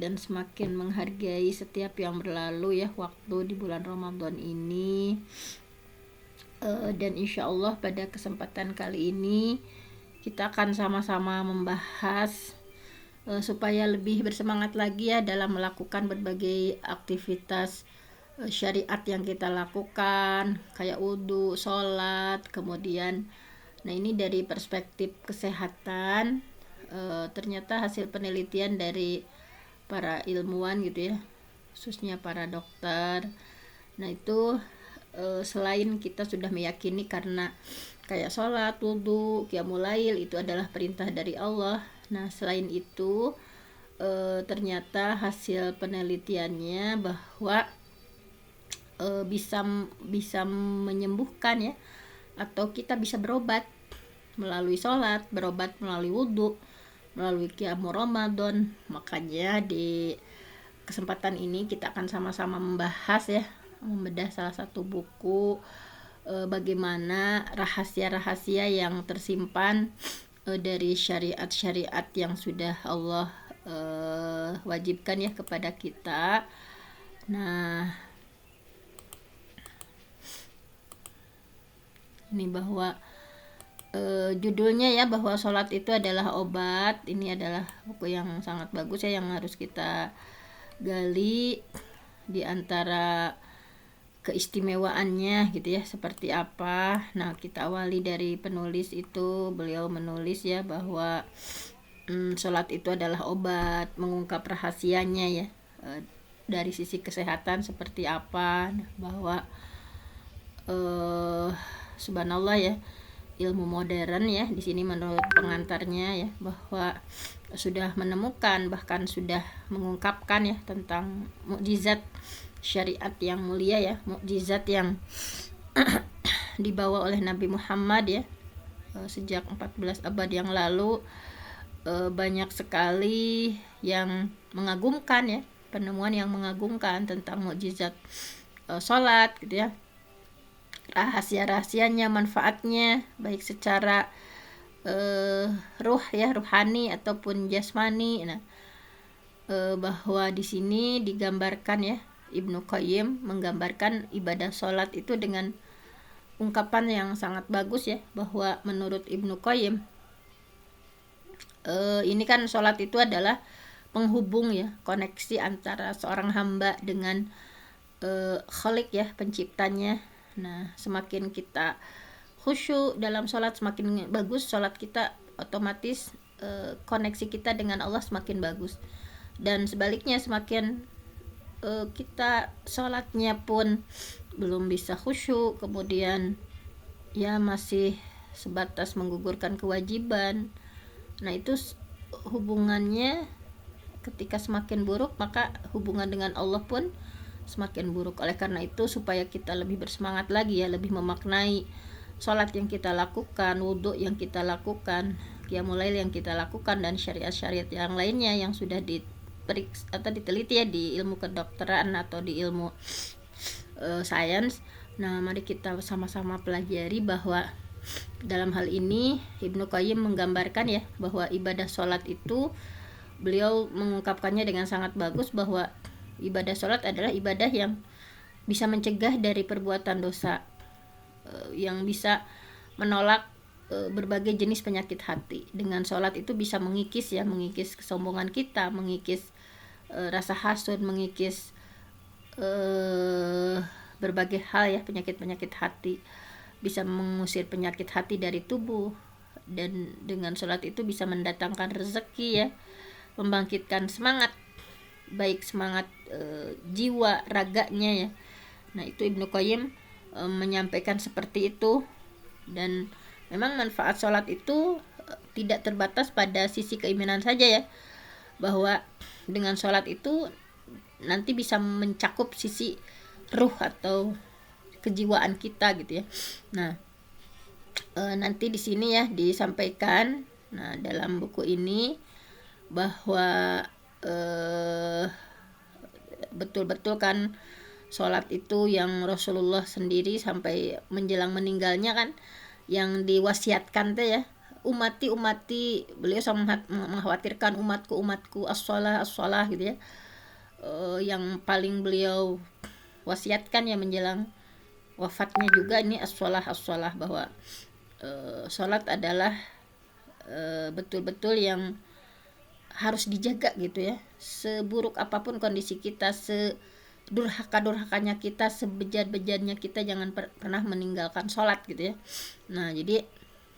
dan semakin menghargai setiap yang berlalu ya waktu di bulan Ramadan ini. Dan insya Allah pada kesempatan kali ini kita akan sama-sama membahas supaya lebih bersemangat lagi ya dalam melakukan berbagai aktivitas syariat yang kita lakukan, kayak wudhu, sholat, kemudian nah ini dari perspektif kesehatan. Ternyata hasil penelitian dari para ilmuwan gitu ya, khususnya para dokter, nah itu selain kita sudah meyakini karena kayak sholat, wudhu, qiyamul lail itu adalah perintah dari Allah. Nah selain itu ternyata hasil penelitiannya bahwa bisa menyembuhkan ya, atau kita bisa berobat melalui sholat, berobat melalui wudhu, melalui qiyamul Ramadan. Makanya di kesempatan ini kita akan sama-sama membahas ya, membedah salah satu buku bagaimana rahasia-rahasia yang tersimpan dari syariat-syariat yang sudah Allah wajibkan ya kepada kita. Nah, ini bahwa judulnya ya, bahwa sholat itu adalah obat. Ini adalah buku yang sangat bagus ya, yang harus kita gali di antara keistimewaannya gitu ya, seperti apa. Nah kita awali dari penulis itu, beliau menulis ya bahwa sholat itu adalah obat, mengungkap rahasianya ya, dari sisi kesehatan seperti apa. Nah, bahwa subhanallah ya, ilmu modern ya di sini menurut pengantarnya ya, bahwa sudah menemukan bahkan sudah mengungkapkan ya tentang mukjizat syariat yang mulia ya, mukjizat yang dibawa oleh Nabi Muhammad ya sejak 14 abad yang lalu. Banyak sekali yang mengagumkan ya, penemuan yang mengagumkan tentang mukjizat sholat gitu ya, rahasia-rahasianya, manfaatnya baik secara ruh ya, ruhani ataupun jasmani. Nah bahwa di sini digambarkan ya, Ibnu Qayyim menggambarkan ibadah sholat itu dengan ungkapan yang sangat bagus ya, bahwa menurut Ibnu Qayyim ini kan sholat itu adalah penghubung ya, koneksi antara seorang hamba dengan Khalik ya, penciptanya. Nah semakin kita khusyuk dalam sholat, semakin bagus sholat kita, otomatis koneksi kita dengan Allah semakin bagus. Dan sebaliknya, semakin kita sholatnya pun belum bisa khusyuk, kemudian ya masih sebatas menggugurkan kewajiban, nah itu hubungannya ketika semakin buruk, maka hubungan dengan Allah pun semakin buruk. Oleh karena itu, supaya kita lebih bersemangat lagi ya, lebih memaknai sholat yang kita lakukan, wudhu yang kita lakukan, qiyamul lail yang kita lakukan, dan syariat-syariat yang lainnya yang sudah atau diteliti ya di ilmu kedokteran atau di ilmu sains. Nah mari kita sama-sama pelajari bahwa dalam hal ini Ibnu Qayyim menggambarkan ya, bahwa ibadah sholat itu beliau mengungkapkannya dengan sangat bagus, bahwa ibadah sholat adalah ibadah yang bisa mencegah dari perbuatan dosa, yang bisa menolak berbagai jenis penyakit hati. Dengan sholat itu bisa mengikis ya, mengikis kesombongan kita, mengikis rasa hasud, mengikis berbagai hal ya, penyakit-penyakit hati, bisa mengusir penyakit hati dari tubuh. Dan dengan sholat itu bisa mendatangkan rezeki ya, membangkitkan semangat, baik semangat jiwa, raganya ya. Nah itu Ibnu Qayyim menyampaikan seperti itu. Dan memang manfaat sholat itu tidak terbatas pada sisi keimanan saja ya, bahwa dengan sholat itu nanti bisa mencakup sisi ruh atau kejiwaan kita gitu ya. Nah nanti di sini ya disampaikan, nah dalam buku ini, bahwa betul-betul kan sholat itu yang Rasulullah sendiri sampai menjelang meninggalnya kan yang diwasiatkan tuh ya, umati, beliau sangat mengkhawatirkan umatku as-shalah gitu ya. Yang paling beliau wasiatkan ya menjelang wafatnya juga ini as-shalah bahwa sholat adalah betul-betul yang harus dijaga gitu ya. Seburuk apapun kondisi kita, sedurhaka-durhakanya kita, sebejat-bejatnya kita, jangan pernah meninggalkan sholat gitu ya. Nah jadi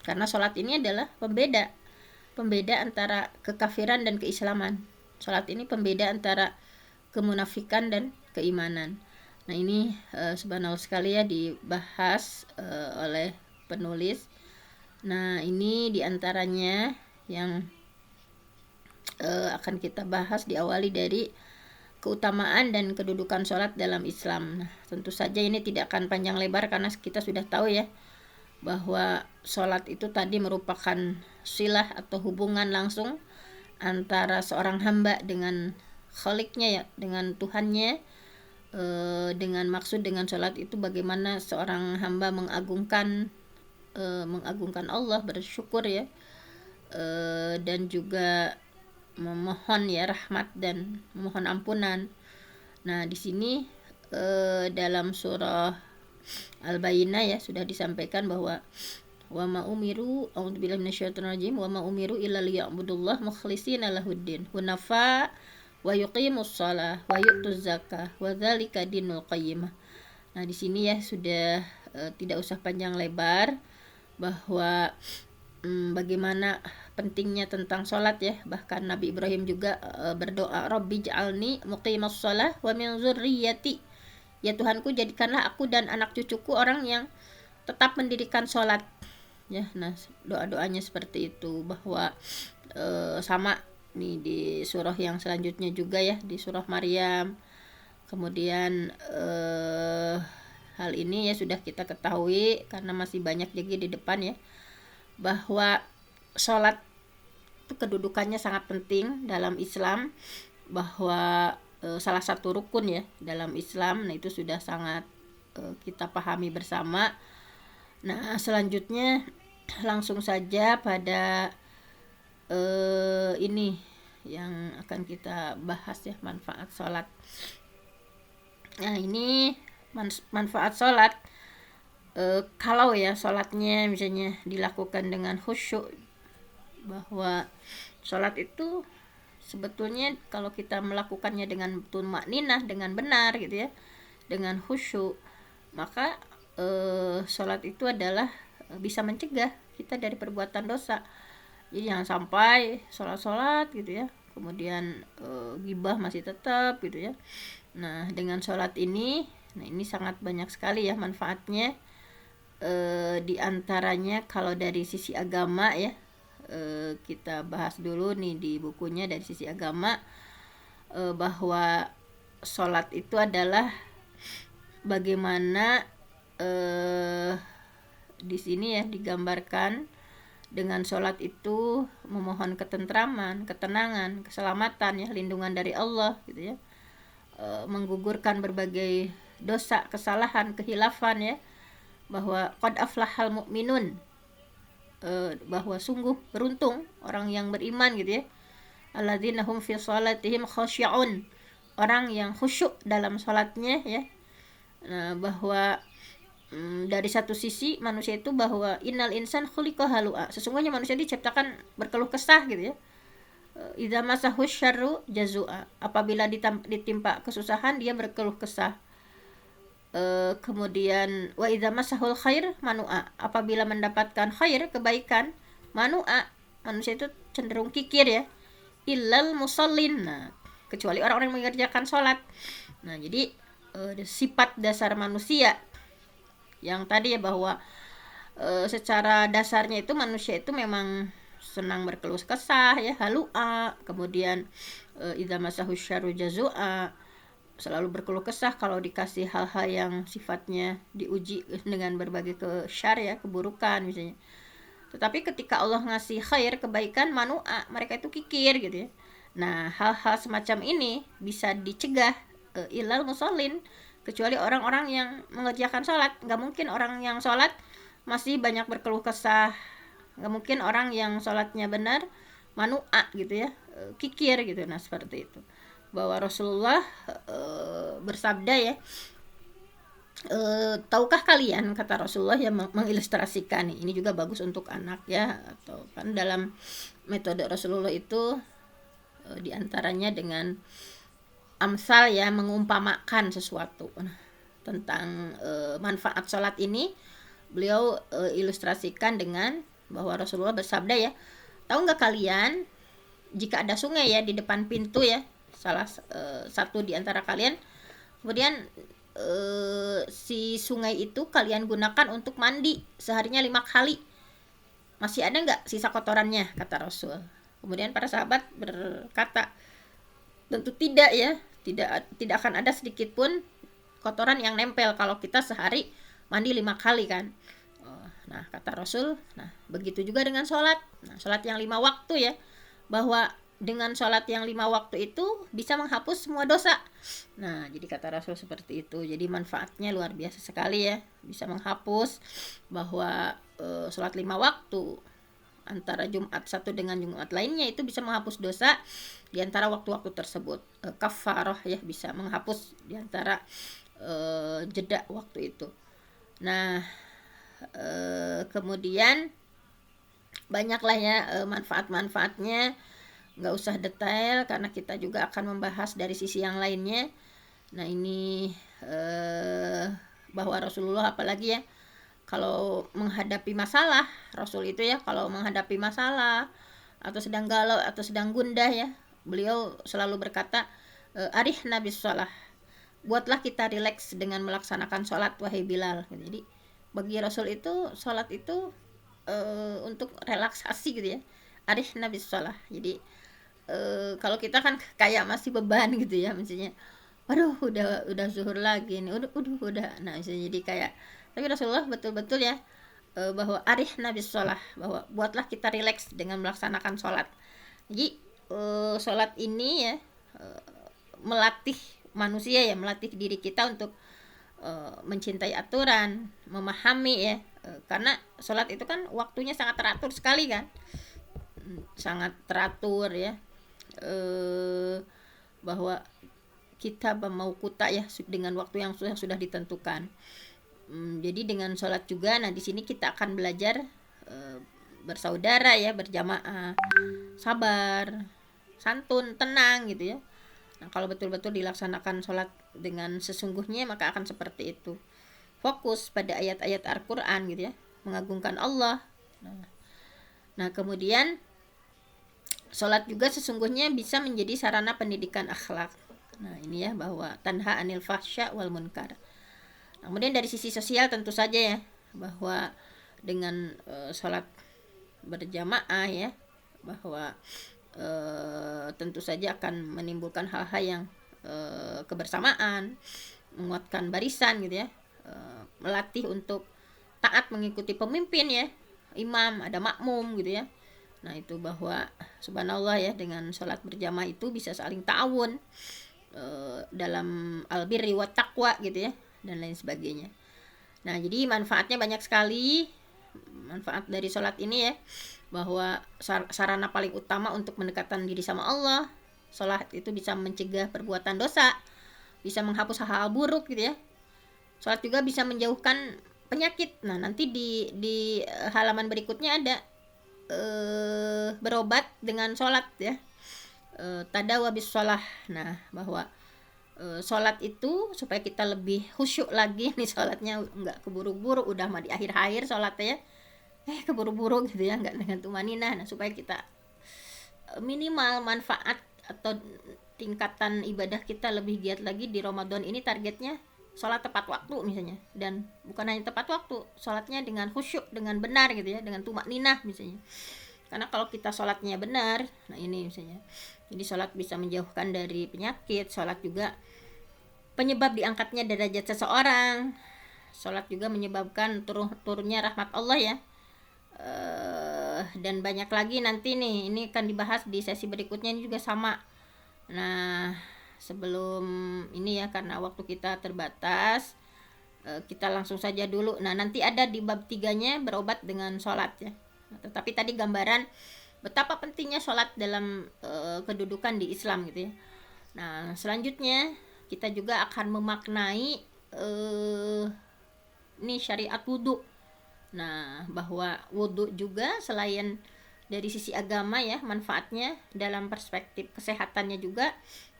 karena sholat ini adalah pembeda antara kekafiran dan keislaman. Sholat ini pembeda antara kemunafikan dan keimanan. Nah ini subhanallah sekali ya dibahas oleh penulis. Nah ini diantaranya yang akan kita bahas, diawali dari keutamaan dan kedudukan sholat dalam Islam. Nah, tentu saja ini tidak akan panjang lebar karena kita sudah tahu ya bahwa sholat itu tadi merupakan silah atau hubungan langsung antara seorang hamba dengan Khaliknya ya, dengan Tuhannya. Dengan maksud dengan sholat itu bagaimana seorang hamba mengagungkan Allah, bersyukur ya, dan juga memohon ya rahmat dan memohon ampunan. Nah di sini dalam surah Al-Bayyinah ya sudah disampaikan bahwa wa ma umiru a'udzubillahi minasyaitonir rajim wa ma umiru illa liya'budullah mukhlishina lahuddin hunafa wa yuqimus shalah wa yu'tuz zakah wa dzalika dinul qayyimah. Nah di sini ya sudah tidak usah panjang lebar bahwa bagaimana pentingnya tentang sholat ya. Bahkan Nabi Ibrahim juga berdoa, Rabbi ja'alni muqimas shalah wa min dzurriyyati, ya Tuhanku jadikanlah aku dan anak cucuku orang yang tetap mendirikan sholat ya. Nah doa-doanya seperti itu, bahwa sama nih di surah yang selanjutnya juga ya, di surah Maryam. Kemudian hal ini ya sudah kita ketahui karena masih banyak lagi di depan ya, bahwa sholat itu kedudukannya sangat penting dalam Islam, bahwa salah satu rukun ya dalam Islam. Nah itu sudah sangat kita pahami bersama. Nah selanjutnya langsung saja pada ini yang akan kita bahas ya, manfaat sholat. Nah ini manfaat sholat. Kalau ya sholatnya misalnya dilakukan dengan khusyuk, bahwa sholat itu sebetulnya kalau kita melakukannya dengan tumakninah, dengan benar gitu ya, dengan khusyuk, maka sholat itu adalah bisa mencegah kita dari perbuatan dosa. Jadi jangan sampai sholat gitu ya, kemudian ghibah masih tetap gitu ya. Nah dengan sholat ini, nah ini sangat banyak sekali ya manfaatnya. Di antaranya kalau dari sisi agama ya, kita bahas dulu nih di bukunya dari sisi agama, bahwa sholat itu adalah bagaimana di sini ya digambarkan dengan sholat itu memohon ketentraman, ketenangan, keselamatan ya, lindungan dari Allah gitu ya, menggugurkan berbagai dosa, kesalahan, kehilafan ya, bahwa qad aflahal mu'minun, bahwa sungguh beruntung orang yang beriman gitu ya, alladzina hum fi shalatihim khashi'un, orang yang khusyuk dalam salatnya ya. Nah, bahwa dari satu sisi manusia itu, bahwa innal insan khuliqa halu'a, sesungguhnya manusia diciptakan berkeluh kesah gitu ya. Idza masahu syarru jazua, apabila ditimpa kesusahan dia berkeluh kesah. Kemudian wa idza masahul khair manu'a, apabila mendapatkan khair, kebaikan, manu'a, manusia itu cenderung kikir ya. Illal musallin, nah, kecuali orang-orang yang mengerjakan sholat. Nah jadi sifat dasar manusia yang tadi ya, bahwa secara dasarnya itu manusia itu memang senang berkeluh kesah ya, halu'a. Kemudian idza masahu syarru jazua, selalu berkeluh kesah kalau dikasih hal-hal yang sifatnya diuji dengan berbagai kesyar ya, keburukan misalnya. Tetapi ketika Allah ngasih khair, kebaikan, manu'a, mereka itu kikir gitu ya. Nah hal-hal semacam ini bisa dicegah ilal musallin, kecuali orang-orang yang mengerjakan sholat. Nggak mungkin orang yang sholat masih banyak berkeluh kesah, Nggak mungkin orang yang sholatnya benar manu'a gitu ya, kikir gitu. Nah seperti itu, bahwa Rasulullah bersabda ya, tahukah kalian, kata Rasulullah yang mengilustrasikan ini juga bagus untuk anak ya, atau kan dalam metode Rasulullah itu diantaranya dengan amsal ya, mengumpamakan sesuatu. Nah, tentang manfaat sholat ini beliau ilustrasikan dengan bahwa Rasulullah bersabda ya, tahu nggak kalian jika ada sungai ya di depan pintu ya, salah satu di antara kalian, kemudian si sungai itu kalian gunakan untuk mandi seharinya 5 kali, masih ada nggak sisa kotorannya, kata Rasul. Kemudian para sahabat berkata, tentu tidak ya, tidak akan ada sedikit pun kotoran yang nempel kalau kita sehari mandi 5 kali kan. Nah kata Rasul, nah begitu juga dengan sholat. Nah sholat yang 5 waktu ya, bahwa dengan sholat yang 5 waktu itu bisa menghapus semua dosa. Nah jadi kata Rasul seperti itu. Jadi manfaatnya luar biasa sekali ya, bisa menghapus, bahwa sholat 5 waktu antara Jumat satu dengan Jumat lainnya itu bisa menghapus dosa di antara waktu-waktu tersebut. Kafarah ya, bisa menghapus di antara jeda waktu itu. Nah kemudian banyaklah ya manfaat-manfaatnya, nggak usah detail karena kita juga akan membahas dari sisi yang lainnya. Nah ini bahwa Rasulullah apalagi ya, kalau menghadapi masalah, Rasul itu ya kalau menghadapi masalah atau sedang galau atau sedang gundah ya, beliau selalu berkata, arihna bis shalah, buatlah kita rileks dengan melaksanakan sholat wahai Bilal. Jadi bagi Rasul itu sholat itu untuk relaksasi gitu ya, arihna bis shalah. Jadi kalau kita kan kayak masih beban gitu ya, maksudnya waduh udah zuhur lagi nih, udah. Nah jadi kayak, tapi Rasulullah betul-betul ya bahwa arihna bis shalah, bahwa buatlah kita rileks dengan melaksanakan sholat. Jadi sholat ini ya melatih manusia ya, melatih diri kita untuk mencintai aturan, memahami ya, karena sholat itu kan waktunya sangat teratur sekali kan, sangat teratur ya, bahwa kita mau kuta ya dengan waktu yang sudah ditentukan. Jadi dengan sholat juga, nah di sini kita akan belajar bersaudara ya, berjamaah, sabar, santun, tenang gitu ya. Nah kalau betul-betul dilaksanakan sholat dengan sesungguhnya, maka akan seperti itu. Fokus pada ayat-ayat Al-Quran gitu ya, mengagungkan Allah. Nah kemudian sholat juga sesungguhnya bisa menjadi sarana pendidikan akhlak. Nah ini ya, bahwa tanha anil fahsya wal munkar. Nah, kemudian dari sisi sosial tentu saja ya, bahwa dengan sholat berjamaah ya, bahwa tentu saja akan menimbulkan hal-hal yang kebersamaan, menguatkan barisan gitu ya, melatih untuk taat mengikuti pemimpin ya, imam, ada makmum gitu ya. Nah itu bahwa subhanallah ya, dengan sholat berjamaah itu bisa saling ta'awun dalam albirri wa taqwa gitu ya, dan lain sebagainya. Nah jadi manfaatnya banyak sekali, manfaat dari sholat ini ya, bahwa sarana paling utama untuk mendekatkan diri sama Allah. Sholat itu bisa mencegah perbuatan dosa, bisa menghapus hal-hal buruk gitu ya. Sholat juga bisa menjauhkan penyakit. Nah nanti di halaman berikutnya ada berobat dengan sholat ya, tadawa bis sholah. Nah bahwa sholat itu supaya kita lebih khusyuk lagi nih sholatnya, nggak keburu-buru, udah mah di akhir-akhir sholatnya ya, keburu-buru gitu ya, nggak dengan tumaninah. Nah supaya kita minimal manfaat atau tingkatan ibadah kita lebih giat lagi di Ramadan ini, targetnya sholat tepat waktu misalnya, dan bukan hanya tepat waktu, sholatnya dengan khusyuk, dengan benar gitu ya, dengan tumaninah misalnya. Karena kalau kita sholatnya benar, nah ini misalnya, jadi sholat bisa menjauhkan dari penyakit. Sholat juga penyebab diangkatnya derajat seseorang. Sholat juga menyebabkan turunnya rahmat Allah ya. Dan banyak lagi nanti nih, ini akan dibahas di sesi berikutnya, ini juga sama. Nah sebelum ini ya, karena waktu kita terbatas, kita langsung saja dulu. Nah nanti ada di bab 3-nya berobat dengan sholat ya. Tetapi tadi gambaran betapa pentingnya sholat dalam kedudukan di Islam gitu ya. Nah, selanjutnya kita juga akan memaknai ini syariat wudhu. Nah, bahwa wudhu juga selain dari sisi agama ya manfaatnya, dalam perspektif kesehatannya juga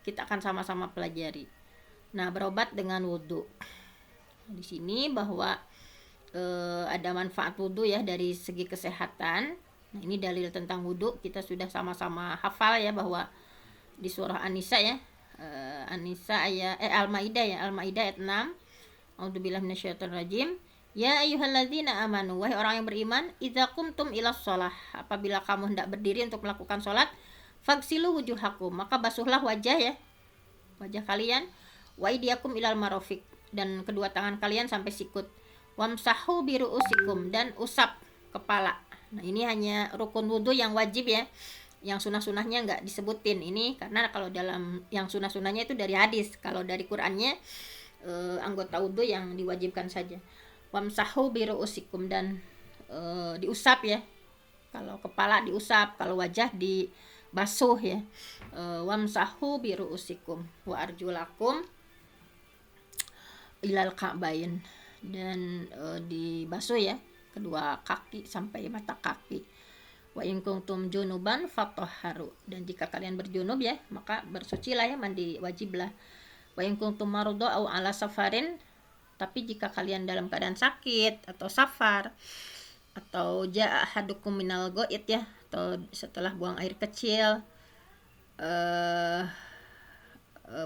kita akan sama-sama pelajari. Nah, berobat dengan wudhu. Di sini bahwa ada manfaat wudhu ya dari segi kesehatan. Nah, ini dalil tentang wudhu kita sudah sama-sama hafal ya, bahwa di surah An-Nisa ya, An-Nisa ayat Al-Maidah ya, Al-Maidah ayat 6. A'udzubillahi minasyaitonirrajim. Ya ayyuhalladzina amanu, wahai orang yang beriman, idza qumtum ilas shalah, apabila kamu hendak berdiri untuk melakukan salat, fagsilu wujuhakum, maka basuhlah wajah ya, wajah kalian, wa idiyakum ilal marafiq, dan kedua tangan kalian sampai sikut, wamsahu biruusikum, dan usap kepala. Nah, ini hanya rukun wudu yang wajib ya, yang sunah-sunahnya nggak disebutin ini, karena kalau dalam yang sunah-sunahnya itu dari hadis, kalau dari Qur'annya anggota wudu yang diwajibkan saja. Wamsahu biruusikum, dan diusap ya, kalau kepala diusap, kalau wajah dibasuh ya. Wamsahu biruusikum wa arjulakum ilal ka'bain, dan dibasuh ya kedua kaki sampai mata kaki. Wa in kuntum junuban fatahharu, dan jika kalian berjunub ya maka bersucilah ya, mandi wajiblah. Wa in kuntum marudha au ala safarin, tapi jika kalian dalam keadaan sakit atau safar, atau jaa ahadukum minal ghaid ya, atau setelah buang air kecil,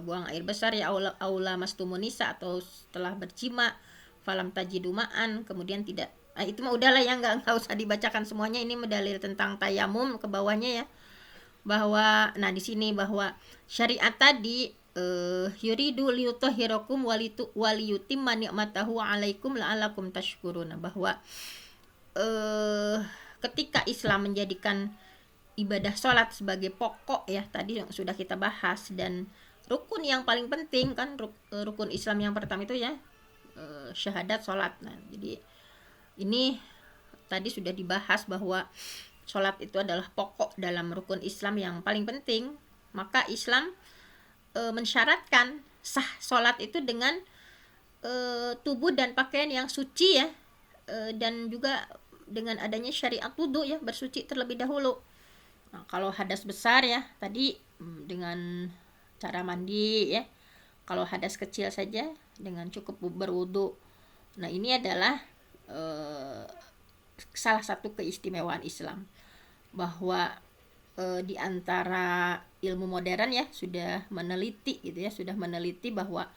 buang air besar ya, aula mastumunisa, atau setelah berjima, falam tajidu ma'an, kemudian tidak, itu mah udahlah ya, nggak usah dibacakan semuanya. Ini medalil tentang tayamum ke bawahnya ya, bahwa nah di sini bahwa syariat tadi yuridu liyutahhirakum waliyutimma ni'matahu 'alaikum la'allakum tashkuruna, bahwa ketika Islam menjadikan ibadah sholat sebagai pokok ya, tadi yang sudah kita bahas, dan rukun yang paling penting kan, rukun Islam yang pertama itu ya syahadat sholat. Nah, jadi ini tadi sudah dibahas bahwa sholat itu adalah pokok dalam rukun Islam yang paling penting. Maka Islam mensyaratkan sah sholat itu dengan tubuh dan pakaian yang suci ya, dan juga dengan adanya syariat wudhu ya, bersuci terlebih dahulu. Nah, kalau hadas besar ya tadi dengan cara mandi ya, kalau hadas kecil saja dengan cukup berwudhu. Nah, ini adalah salah satu keistimewaan Islam, bahwa di antara ilmu modern ya sudah meneliti gitu ya, sudah meneliti bahwa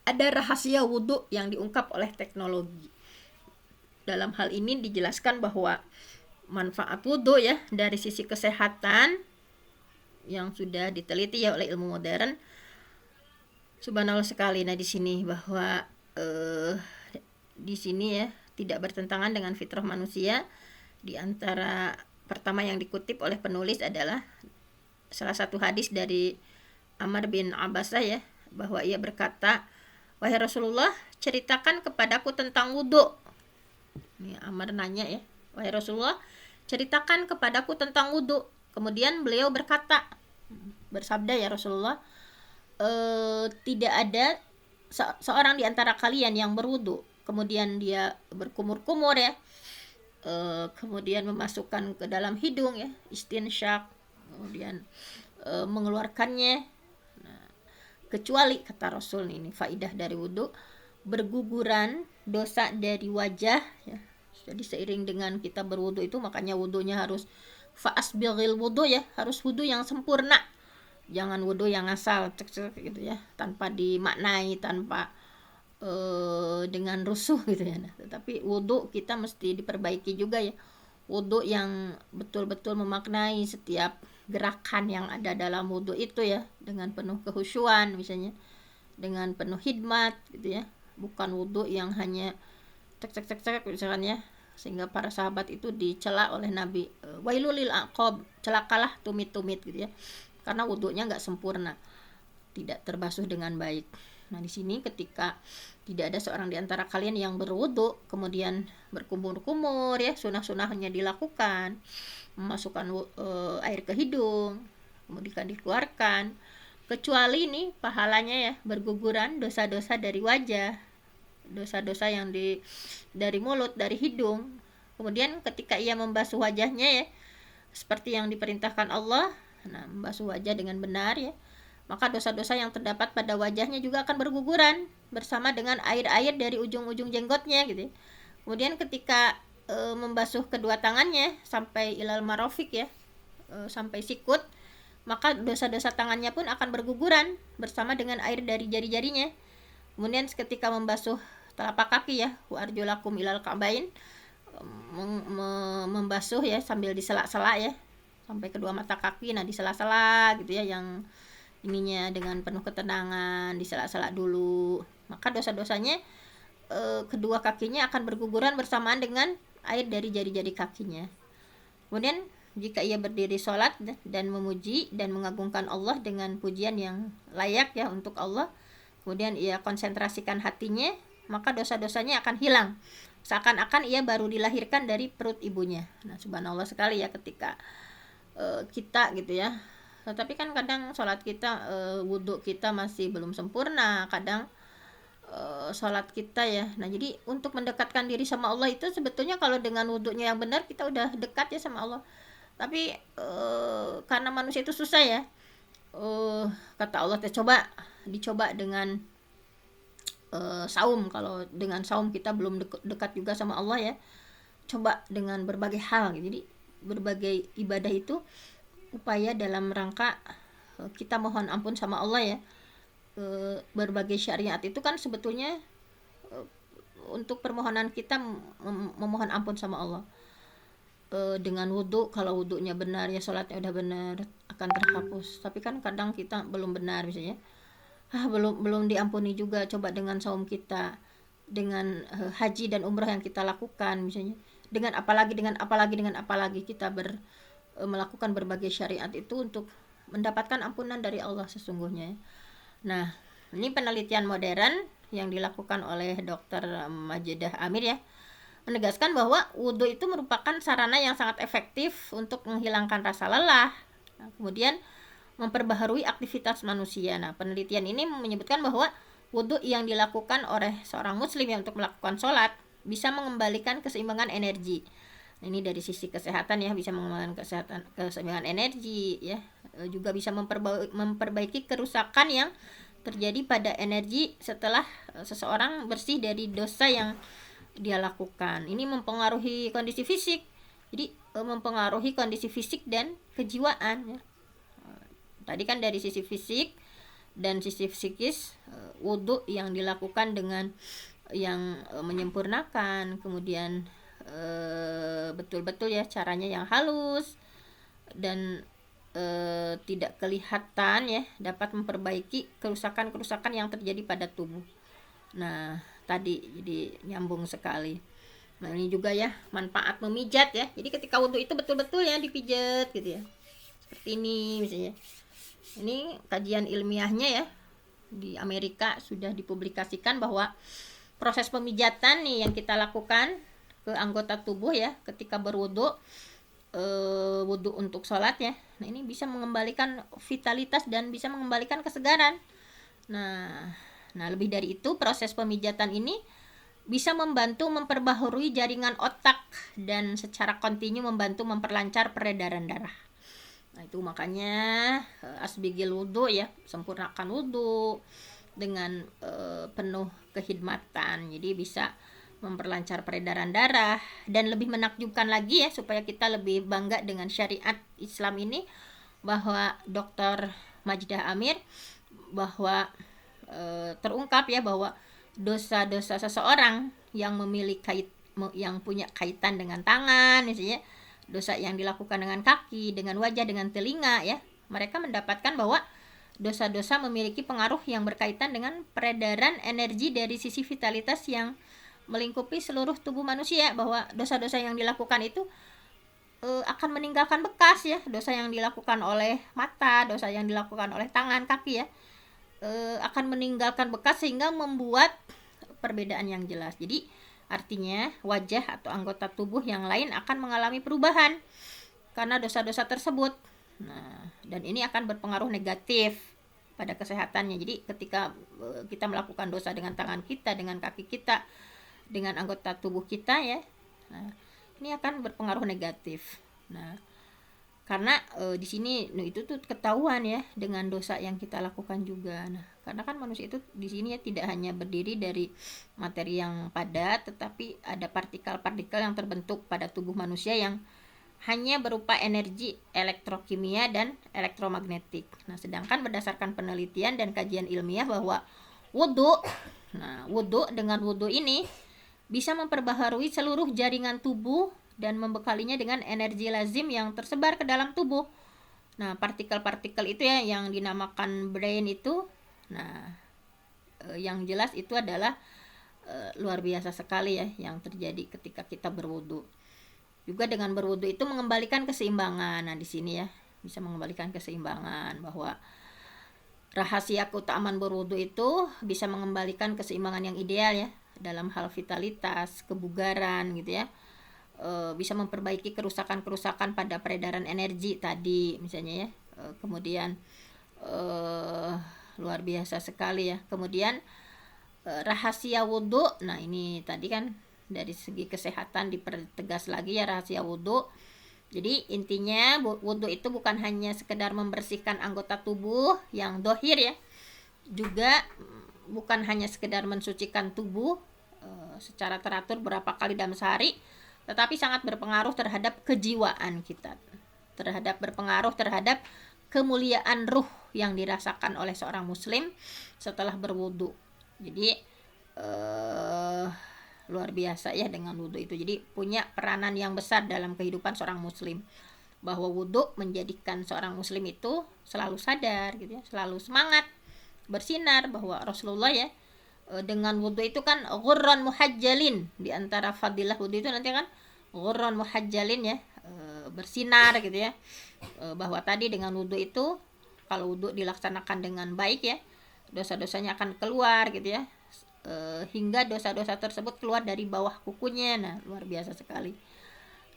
ada rahasia wudhu yang diungkap oleh teknologi. Dalam hal ini dijelaskan bahwa manfaat wudhu ya dari sisi kesehatan yang sudah diteliti ya oleh ilmu modern, subhanallah sekali. Nah, di sini bahwa di sini ya tidak bertentangan dengan fitrah manusia. Di antara pertama yang dikutip oleh penulis adalah salah satu hadis dari Amr bin Abbasah ya, bahwa ia berkata, wahai Rasulullah, ceritakan kepadaku tentang wudhu. Ini Amr nanya ya, wahai Rasulullah, ceritakan kepadaku tentang wudhu. Kemudian beliau bersabda ya Rasulullah, tidak ada seorang di antara kalian yang berwudhu kemudian dia berkumur-kumur ya, kemudian memasukkan ke dalam hidung ya, istinsyak, kemudian mengeluarkannya. Nah, kecuali kata Rasul ini faidah dari wudhu, berguguran dosa dari wajah ya. Jadi seiring dengan kita berwudhu itu, makanya wudhunya harus fa'asbighil wudhu ya, harus wudhu yang sempurna, jangan wudhu yang asal cek gitu ya, tanpa dimaknai, tanpa dengan rusuh gitu ya. Nah, tetapi wudhu kita mesti diperbaiki juga ya, wudhu yang betul-betul memaknai setiap gerakan yang ada dalam wudhu itu ya, dengan penuh kehusyuan misalnya, dengan penuh hikmat gitu ya, bukan wudhu yang hanya cek misalnya, sehingga para sahabat itu dicela oleh Nabi, wailulil aqab, celakalah tumit-tumit gitu ya, karena wudhunya nggak sempurna, tidak terbasuh dengan baik. Nah, di sini ketika tidak ada seorang di antara kalian yang berwudu, kemudian berkumur-kumur ya, sunah-sunahnya dilakukan, memasukkan air ke hidung, kemudian dikeluarkan, kecuali nih pahalanya ya berguguran dosa-dosa dari wajah, dosa-dosa yang dari mulut, dari hidung. Kemudian ketika ia membasuh wajahnya ya, seperti yang diperintahkan Allah, nah membasuh wajah dengan benar ya, maka dosa-dosa yang terdapat pada wajahnya juga akan berguguran bersama dengan air-air dari ujung-ujung jenggotnya gitu. Kemudian ketika membasuh kedua tangannya sampai ilal marofik ya, sampai sikut, maka dosa-dosa tangannya pun akan berguguran bersama dengan air dari jari-jarinya. Kemudian ketika membasuh telapak kaki ya, wa arjulakum ilal ka'bain, membasuh ya sambil disela-sela ya sampai kedua mata kaki, nah disela-sela gitu ya, yang ininya dengan penuh ketenangan, disela-sela dulu, maka dosa-dosanya kedua kakinya akan berguguran bersamaan dengan air dari jari-jari kakinya. Kemudian jika ia berdiri sholat dan memuji dan mengagungkan Allah dengan pujian yang layak ya untuk Allah, kemudian ia konsentrasikan hatinya, maka dosa-dosanya akan hilang seakan-akan ia baru dilahirkan dari perut ibunya. Nah, subhanallah sekali ya ketika kita gitu ya. Tapi kan kadang sholat kita, wudhu kita masih belum sempurna, kadang sholat kita ya. Nah, jadi untuk mendekatkan diri sama Allah itu sebetulnya kalau dengan wudhunya yang benar kita udah dekat ya sama Allah. Tapi karena manusia itu susah ya, kata Allah dicoba dengan saum. Kalau dengan saum kita belum dekat juga sama Allah ya, coba dengan berbagai hal gitu. Jadi berbagai ibadah itu upaya dalam rangka kita mohon ampun sama Allah ya. Berbagai syariat itu kan sebetulnya untuk permohonan kita memohon ampun sama Allah. Dengan wudhu, kalau wudhunya benar ya sholatnya udah benar akan terhapus. Tapi kan kadang kita belum benar misalnya, belum diampuni juga. Coba dengan saum kita, dengan haji dan umrah yang kita lakukan misalnya, dengan apalagi kita melakukan berbagai syariat itu untuk mendapatkan ampunan dari Allah sesungguhnya. Nah, ini penelitian modern yang dilakukan oleh Dr. Majdah Amir ya, menegaskan bahwa wudhu itu merupakan sarana yang sangat efektif untuk menghilangkan rasa lelah, kemudian memperbaharui aktivitas manusia. Nah, penelitian ini menyebutkan bahwa wudhu yang dilakukan oleh seorang muslim yang untuk melakukan sholat bisa mengembalikan keseimbangan energi. Ini dari sisi kesehatan ya, bisa mengembalikan keseimbangan energi ya, juga bisa memperbaiki kerusakan yang terjadi pada energi setelah seseorang bersih dari dosa yang dia lakukan. Ini mempengaruhi kondisi fisik, jadi mempengaruhi kondisi fisik dan kejiwaan ya. Tadi kan dari sisi fisik dan sisi psikis, wudhu yang dilakukan dengan yang menyempurnakan, kemudian betul-betul ya caranya yang halus dan tidak kelihatan ya, dapat memperbaiki kerusakan-kerusakan yang terjadi pada tubuh. Nah, tadi jadi nyambung sekali. Nah, ini juga ya manfaat memijat ya. Jadi ketika wudhu itu betul-betul ya dipijat gitu ya. Seperti ini misalnya. Ini kajian ilmiahnya ya, di Amerika sudah dipublikasikan bahwa proses pemijatan nih yang kita lakukan ke anggota tubuh ya ketika berwudu, wudhu untuk sholat ya. Nah, ini bisa mengembalikan vitalitas dan bisa mengembalikan kesegaran. Nah lebih dari itu, proses pemijatan ini bisa membantu memperbaharui jaringan otak dan secara kontinu membantu memperlancar peredaran darah. Nah, itu makanya asbigil wudhu ya, sempurnakan wudhu dengan penuh kekhidmatan. Jadi bisa memperlancar peredaran darah. Dan lebih menakjubkan lagi ya, supaya kita lebih bangga dengan syariat Islam ini, bahwa Dr. Majdah Amir bahwa terungkap ya bahwa dosa-dosa seseorang yang yang punya kaitan dengan tangan misalnya, dosa yang dilakukan dengan kaki, dengan wajah, dengan telinga ya, mereka mendapatkan bahwa dosa-dosa memiliki pengaruh yang berkaitan dengan peredaran energi dari sisi vitalitas yang melingkupi seluruh tubuh manusia, bahwa dosa-dosa yang dilakukan itu akan meninggalkan bekas ya, dosa yang dilakukan oleh mata, dosa yang dilakukan oleh tangan, kaki ya, akan meninggalkan bekas sehingga membuat perbedaan yang jelas. Jadi artinya wajah atau anggota tubuh yang lain akan mengalami perubahan karena dosa-dosa tersebut. Nah, dan ini akan berpengaruh negatif pada kesehatannya. Jadi ketika kita melakukan dosa dengan tangan kita, dengan kaki kita, dengan anggota tubuh kita ya, nah, ini akan berpengaruh negatif. Nah, karena di sini itu tuh ketahuan ya dengan dosa yang kita lakukan juga. Nah, karena kan manusia itu di sini ya tidak hanya berdiri dari materi yang padat, tetapi ada partikel-partikel yang terbentuk pada tubuh manusia yang hanya berupa energi elektrokimia dan elektromagnetik. Nah, sedangkan berdasarkan penelitian dan kajian ilmiah bahwa wudhu, wudhu dengan wudhu ini bisa memperbaharui seluruh jaringan tubuh dan membekalinya dengan energi lazim yang tersebar ke dalam tubuh. Nah, partikel-partikel itu ya yang dinamakan brain itu, nah yang jelas itu adalah luar biasa sekali ya yang terjadi ketika kita berwudu. Juga dengan berwudu itu mengembalikan keseimbangan. Nah, di sini ya bisa mengembalikan keseimbangan, bahwa rahasia keutamaan berwudu itu bisa mengembalikan keseimbangan yang ideal ya dalam hal vitalitas, kebugaran gitu ya. Bisa memperbaiki kerusakan-kerusakan pada peredaran energi tadi misalnya ya. Kemudian luar biasa sekali ya. Kemudian rahasia wudhu, nah ini tadi kan dari segi kesehatan dipertegas lagi ya rahasia wudhu. Jadi intinya wudhu itu bukan hanya sekedar membersihkan anggota tubuh yang dohir ya, juga bukan hanya sekedar mensucikan tubuh secara teratur berapa kali dalam sehari, tetapi sangat berpengaruh terhadap kejiwaan kita, berpengaruh terhadap kemuliaan ruh yang dirasakan oleh seorang muslim setelah berwudu. Jadi luar biasa ya dengan wudu itu. Jadi punya peranan yang besar dalam kehidupan seorang muslim, bahwa wudu menjadikan seorang muslim itu selalu sadar gitu ya, selalu semangat, bersinar, bahwa Rasulullah ya dengan wudu itu kan ghurran muhajjalin, di antara fadilah wudu itu nanti kan ghurran muhajjalin ya, bersinar gitu ya, bahwa tadi dengan wudu itu kalau wudu dilaksanakan dengan baik ya, dosa-dosanya akan keluar gitu ya, hingga dosa-dosa tersebut keluar dari bawah kukunya. Nah, luar biasa sekali.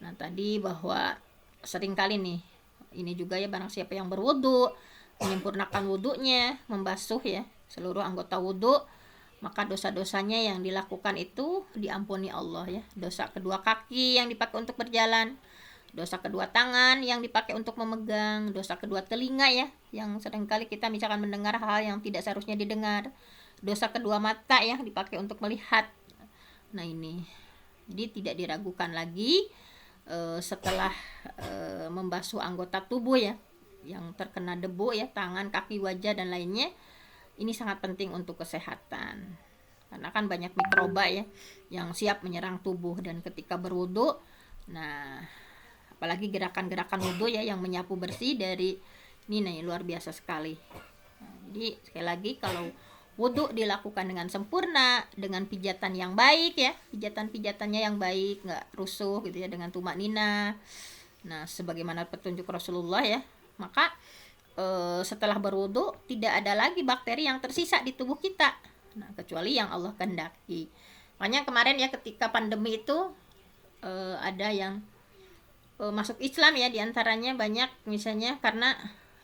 Nah, tadi bahwa seringkali nih ini juga ya, barang siapa yang berwudu menyempurnakan wudunya, membasuh ya seluruh anggota wudu, maka dosa-dosanya yang dilakukan itu diampuni Allah ya. Dosa kedua kaki yang dipakai untuk berjalan, dosa kedua tangan yang dipakai untuk memegang, dosa kedua telinga ya, yang seringkali kita misalkan mendengar hal yang tidak seharusnya didengar, dosa kedua mata yang dipakai untuk melihat. Nah ini, jadi tidak diragukan lagi setelah membasuh anggota tubuh ya yang terkena debu ya, tangan, kaki, wajah dan lainnya. Ini sangat penting untuk kesehatan, karena kan banyak mikroba ya yang siap menyerang tubuh. Dan ketika berwudu, nah apalagi gerakan-gerakan wudu ya yang menyapu bersih dari ini nih, luar biasa sekali. Nah, jadi sekali lagi, kalau wudu dilakukan dengan sempurna, dengan pijatan yang baik ya, pijatan-pijatannya yang baik, nggak rusuh gitu ya, dengan tumak nina, nah sebagaimana petunjuk Rasulullah ya, maka setelah berwudu tidak ada lagi bakteri yang tersisa di tubuh kita, nah kecuali yang Allah kehendaki. Makanya kemarin ya ketika pandemi itu ada yang masuk Islam ya, diantaranya banyak misalnya karena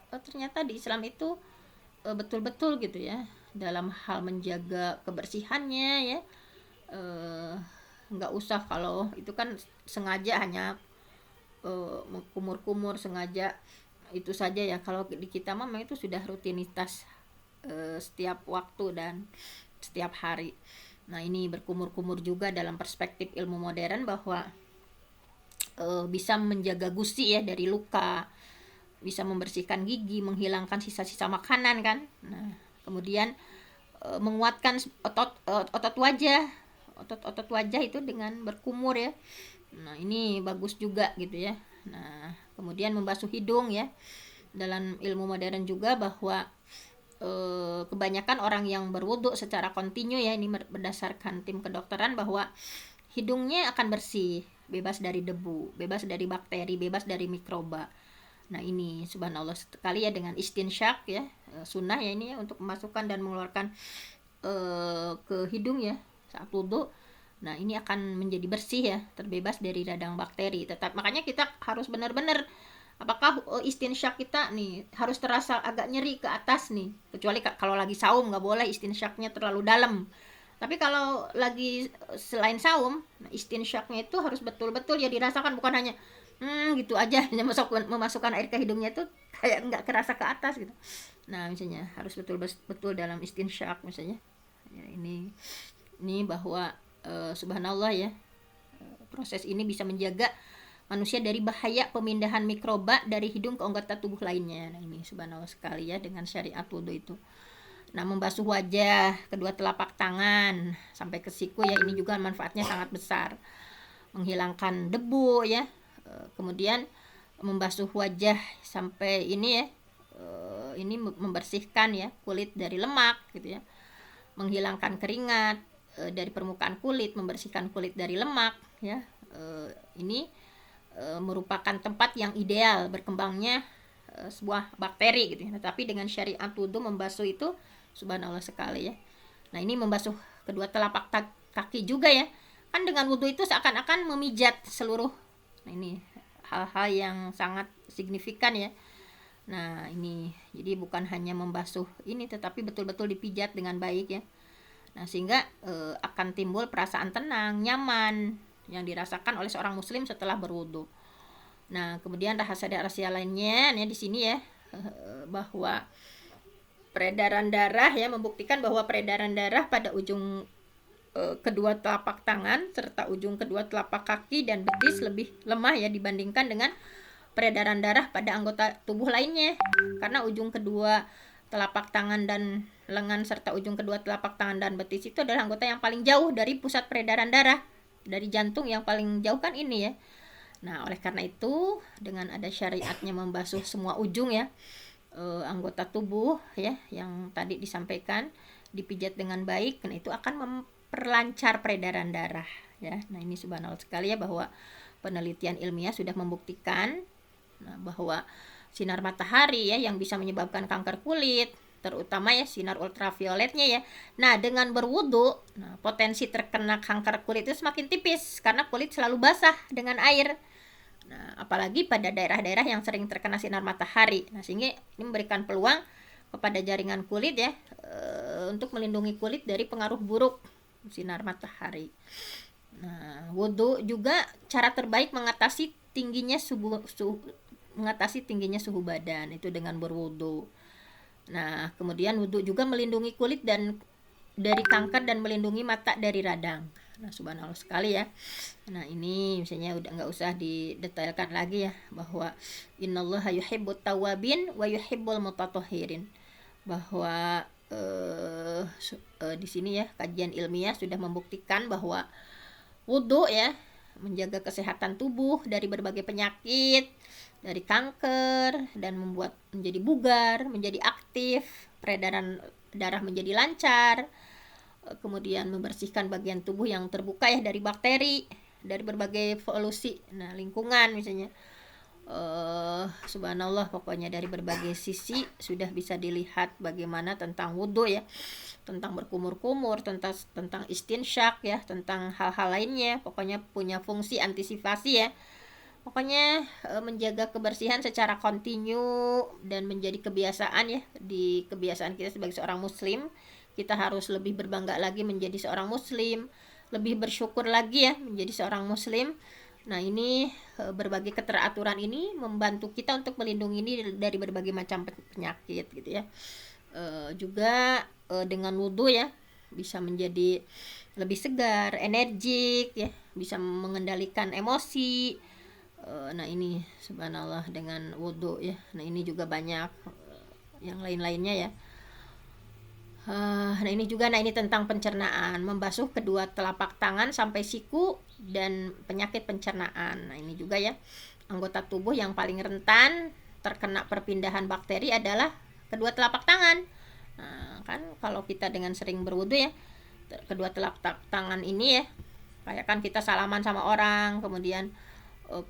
ternyata di Islam itu betul-betul gitu ya dalam hal menjaga kebersihannya ya, nggak usah kalau itu kan sengaja hanya kumur-kumur sengaja itu saja ya. Kalau di kita memang itu sudah rutinitas setiap waktu dan setiap hari. Nah ini berkumur-kumur juga dalam perspektif ilmu modern, bahwa bisa menjaga gusi ya dari luka, bisa membersihkan gigi, menghilangkan sisa-sisa makanan kan. Nah kemudian menguatkan otot wajah itu dengan berkumur ya. Nah ini bagus juga gitu ya. Nah kemudian membasuh hidung ya, dalam ilmu modern juga bahwa kebanyakan orang yang berwudu secara kontinu ya, ini berdasarkan tim kedokteran, bahwa hidungnya akan bersih, bebas dari debu, bebas dari bakteri, bebas dari mikroba. Nah ini subhanallah sekali ya, dengan istinsyak ya, sunnah ya ini ya, untuk memasukkan dan mengeluarkan ke hidung ya saat wudhu. Nah ini akan menjadi bersih ya, terbebas dari radang bakteri. Tetap makanya kita harus benar-benar, apakah istinsyak kita nih harus terasa agak nyeri ke atas nih, kecuali kalau lagi saum nggak boleh istinsyaknya terlalu dalam. Tapi kalau lagi selain saum, nah istinsyaknya itu harus betul-betul ya dirasakan, bukan hanya gitu aja memasukkan air ke hidungnya itu kayak nggak kerasa ke atas gitu. Nah misalnya harus betul-betul dalam istinsyak misalnya ya. Ini bahwa subhanallah ya, proses ini bisa menjaga manusia dari bahaya pemindahan mikroba dari hidung ke anggota tubuh lainnya. Nah ini subhanallah sekali ya dengan syariat wudhu itu. Nah membasuh wajah, kedua telapak tangan sampai ke siku ya, ini juga manfaatnya sangat besar, menghilangkan debu ya. Kemudian membasuh wajah sampai ini ya, ini membersihkan ya kulit dari lemak gitu ya, menghilangkan keringat dari permukaan kulit, membersihkan kulit dari lemak ya. Ini merupakan tempat yang ideal berkembangnya sebuah bakteri gitu ya. Tapi dengan syariat wudhu membasuh itu subhanallah sekali ya. Nah ini membasuh kedua telapak kaki juga ya, kan dengan wudhu itu seakan-akan memijat seluruh. Nah ini hal-hal yang sangat signifikan ya. Nah ini jadi bukan hanya membasuh ini, tetapi betul-betul dipijat dengan baik ya. Nah sehingga akan timbul perasaan tenang, nyaman yang dirasakan oleh seorang muslim setelah berwudhu. Nah kemudian rahasia lainnya ya di sini ya, bahwa peredaran darah ya, membuktikan bahwa peredaran darah pada ujung kedua telapak tangan serta ujung kedua telapak kaki dan betis lebih lemah ya dibandingkan dengan peredaran darah pada anggota tubuh lainnya, karena ujung kedua telapak tangan dan lengan serta ujung kedua telapak tangan dan betis itu adalah anggota yang paling jauh dari pusat peredaran darah, dari jantung yang paling jauh kan ini ya. Nah oleh karena itu dengan ada syariatnya membasuh semua ujung ya, anggota tubuh ya yang tadi disampaikan, dipijat dengan baik, nah itu akan memperlancar peredaran darah ya. Nah ini subhanallah sekali ya, bahwa penelitian ilmiah sudah membuktikan bahwa sinar matahari ya yang bisa menyebabkan kanker kulit, terutama ya sinar ultravioletnya ya. Nah dengan berwudu, potensi terkena kanker kulit itu semakin tipis karena kulit selalu basah dengan air. Nah, apalagi pada daerah-daerah yang sering terkena sinar matahari. Nah, sehingga ini memberikan peluang kepada jaringan kulit ya, untuk melindungi kulit dari pengaruh buruk sinar matahari. Nah, wudhu juga cara terbaik mengatasi tingginya suhu badan itu dengan berwudhu. Nah, kemudian wudhu juga melindungi kulit dan dari kanker dan melindungi mata dari radang. Nah subhanallah sekali ya. Nah ini misalnya udah nggak usah didetailkan lagi ya, bahwa innallaha yuhibbut tawabin wa yuhibbul mutatahhirin, bahwa di sini ya kajian ilmiah sudah membuktikan bahwa wudhu ya menjaga kesehatan tubuh dari berbagai penyakit, dari kanker, dan membuat menjadi bugar, menjadi aktif, peredaran darah menjadi lancar, kemudian membersihkan bagian tubuh yang terbuka ya dari bakteri, dari berbagai polusi lingkungan misalnya. Subhanallah, pokoknya dari berbagai sisi sudah bisa dilihat bagaimana tentang wudhu ya, tentang berkumur-kumur, tentang istinsyak ya, tentang hal-hal lainnya. Pokoknya punya fungsi antisipasi ya. Pokoknya menjaga kebersihan secara kontinu dan menjadi kebiasaan ya, di kebiasaan kita sebagai seorang muslim. Kita harus lebih berbangga lagi menjadi seorang muslim, lebih bersyukur lagi ya menjadi seorang muslim. Nah ini berbagai keteraturan ini membantu kita untuk melindungi diri dari berbagai macam penyakit gitu ya. Juga dengan wudhu ya bisa menjadi lebih segar, energik ya, bisa mengendalikan emosi. Nah ini subhanallah dengan wudhu ya. Nah ini juga banyak yang lain-lainnya ya. Nah ini juga, ini tentang pencernaan, membasuh kedua telapak tangan sampai siku dan penyakit pencernaan. Nah ini juga ya, anggota tubuh yang paling rentan terkena perpindahan bakteri adalah kedua telapak tangan. Nah kan kalau kita dengan sering berwudu ya, kedua telapak tangan ini ya, kayak kan kita salaman sama orang, kemudian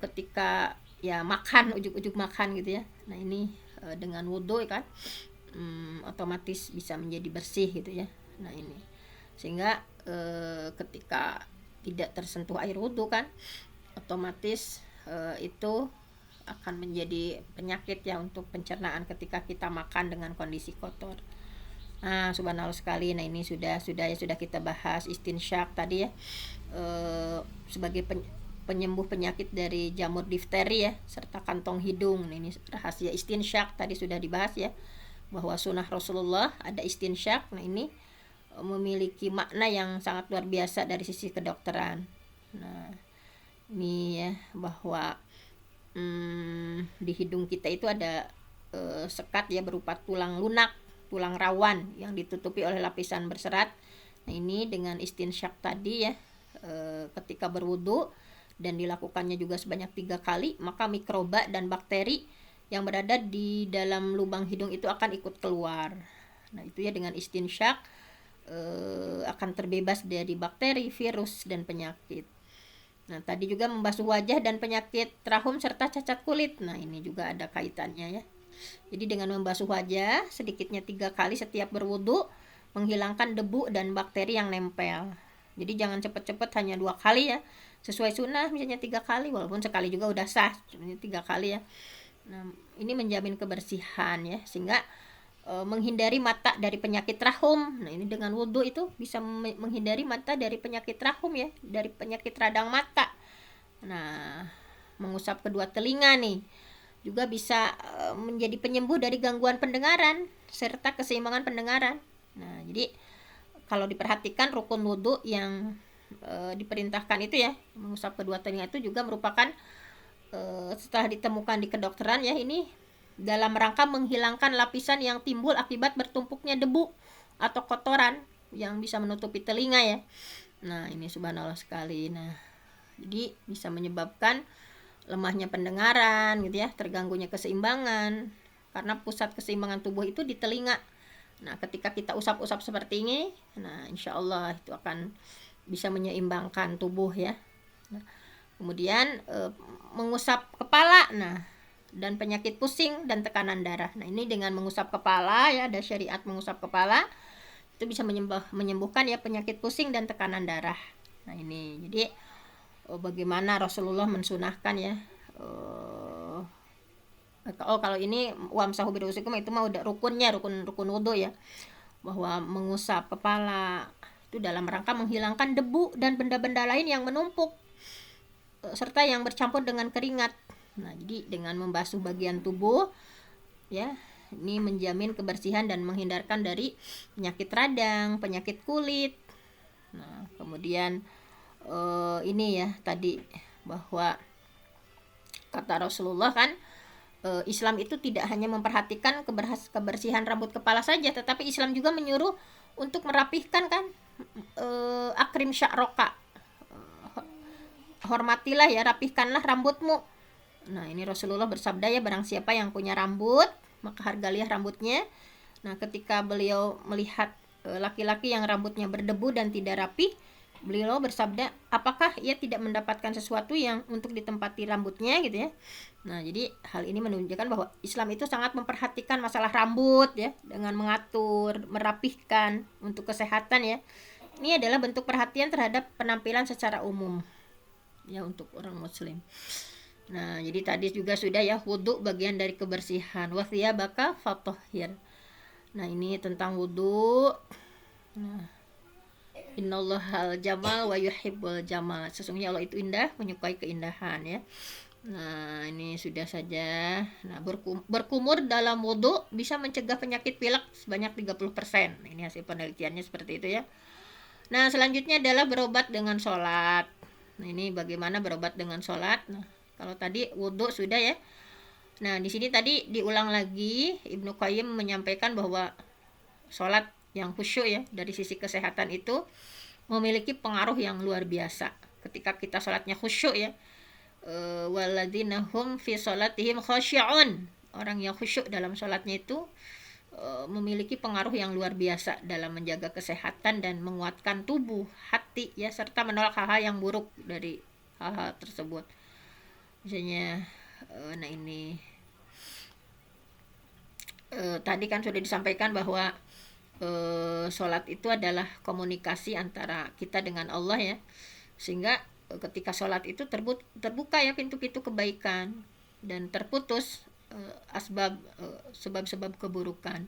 ketika ya makan, ujuk-ujuk makan gitu ya. Nah ini dengan wudhu kan otomatis bisa menjadi bersih gitu ya. Nah ini sehingga ketika tidak tersentuh air wudhu kan otomatis itu akan menjadi penyakit ya untuk pencernaan ketika kita makan dengan kondisi kotor. Nah, subhanallah sekali. Nah, ini sudah kita bahas istinsyak tadi ya. Sebagai penyembuh penyakit dari jamur difteri ya, serta kantong hidung. Nah, ini rahasia istinsyak tadi sudah dibahas ya. Bahwa sunnah Rasulullah ada istinsyak. Nah, ini memiliki makna yang sangat luar biasa dari sisi kedokteran. Nah, ini ya bahwa di hidung kita itu ada sekat ya berupa tulang lunak, tulang rawan yang ditutupi oleh lapisan berserat. Nah ini dengan istinsyak tadi ya ketika berwudu dan dilakukannya juga sebanyak 3 kali, maka mikroba dan bakteri yang berada di dalam lubang hidung itu akan ikut keluar. Nah itu ya dengan istinsyak akan terbebas dari bakteri, virus dan penyakit. Nah, tadi juga membasuh wajah dan penyakit rahum serta cacat kulit. Nah, ini juga ada kaitannya ya. Jadi dengan membasuh wajah sedikitnya 3 kali setiap berwudu menghilangkan debu dan bakteri yang nempel. Jadi jangan cepet-cepet hanya 2 kali ya. Sesuai sunnah misalnya 3 kali, walaupun sekali juga udah sah, cuma 3 kali ya. Nah, ini menjamin kebersihan ya, sehingga menghindari mata dari penyakit rahum. Nah ini dengan wudhu itu bisa menghindari mata dari penyakit rahum ya, dari penyakit radang mata. Nah mengusap kedua telinga nih juga bisa menjadi penyembuh dari gangguan pendengaran serta keseimbangan pendengaran. Nah jadi kalau diperhatikan rukun wudhu yang diperintahkan itu ya, mengusap kedua telinga itu juga merupakan setelah ditemukan di kedokteran ya, ini dalam rangka menghilangkan lapisan yang timbul akibat bertumpuknya debu atau kotoran yang bisa menutupi telinga ya. Nah ini subhanallah sekali. Nah jadi bisa menyebabkan lemahnya pendengaran gitu ya, terganggunya keseimbangan karena pusat keseimbangan tubuh itu di telinga. Nah ketika kita usap-usap seperti ini, nah insya Allah itu akan bisa menyeimbangkan tubuh ya. Nah, kemudian mengusap kepala, nah dan penyakit pusing dan tekanan darah. Nah ini dengan mengusap kepala ya, ada syariat mengusap kepala itu bisa menyembuhkan ya penyakit pusing dan tekanan darah. Nah ini jadi bagaimana Rasulullah mensunahkan ya. Kalau ini wamsahu birusikum itu mah udah rukunnya, rukun wudu ya, bahwa mengusap kepala itu dalam rangka menghilangkan debu dan benda-benda lain yang menumpuk serta yang bercampur dengan keringat. Nah, jadi dengan membasuh bagian tubuh ya, ini menjamin kebersihan dan menghindarkan dari penyakit radang, penyakit kulit. Nah, kemudian ini ya tadi bahwa kata Rasulullah kan Islam itu tidak hanya memperhatikan kebersihan rambut kepala saja, tetapi Islam juga menyuruh untuk merapihkan kan akrim sya'roka. Hormatilah ya, rapihkanlah rambutmu. Nah ini Rasulullah bersabda ya, barang siapa yang punya rambut maka hargailah rambutnya. Nah ketika beliau melihat laki-laki yang rambutnya berdebu dan tidak rapi, beliau bersabda apakah ia tidak mendapatkan sesuatu yang untuk ditempati rambutnya gitu ya. Nah jadi hal ini menunjukkan bahwa Islam itu sangat memperhatikan masalah rambut ya, dengan mengatur, merapihkan untuk kesehatan ya. Ini adalah bentuk perhatian terhadap penampilan secara umum ya untuk orang muslim. Nah, jadi tadi juga sudah ya, wudu bagian dari kebersihan. Wa thiyabaka fatahhir. Nah, ini tentang wudu. Nah, innallahal jamal wa yuhibbul jamal. Sesungguhnya Allah itu indah, menyukai keindahan ya. Nah, ini sudah saja. Nah, berkumur dalam wudu bisa mencegah penyakit pilek sebanyak 30%. Nah, ini hasil penelitiannya seperti itu ya. Nah, selanjutnya adalah berobat dengan sholat. Nah, ini bagaimana berobat dengan sholat. Nah, kalau tadi wudhu sudah ya. Nah di sini tadi diulang lagi, Ibnu Qayyim menyampaikan bahwa sholat yang khusyuk ya dari sisi kesehatan itu memiliki pengaruh yang luar biasa. Ketika kita sholatnya khusyuk ya, walladzina hum fi sholatihim khasyi'un. Orang yang khusyuk dalam sholatnya itu memiliki pengaruh yang luar biasa dalam menjaga kesehatan dan menguatkan tubuh, hati ya, serta menolak hal-hal yang buruk dari hal-hal tersebut. Misalnya Nah ini tadi kan sudah disampaikan bahwa sholat itu adalah komunikasi antara kita dengan Allah ya, sehingga ketika sholat itu terbuka ya pintu-pintu kebaikan dan terputus sebab-sebab keburukan,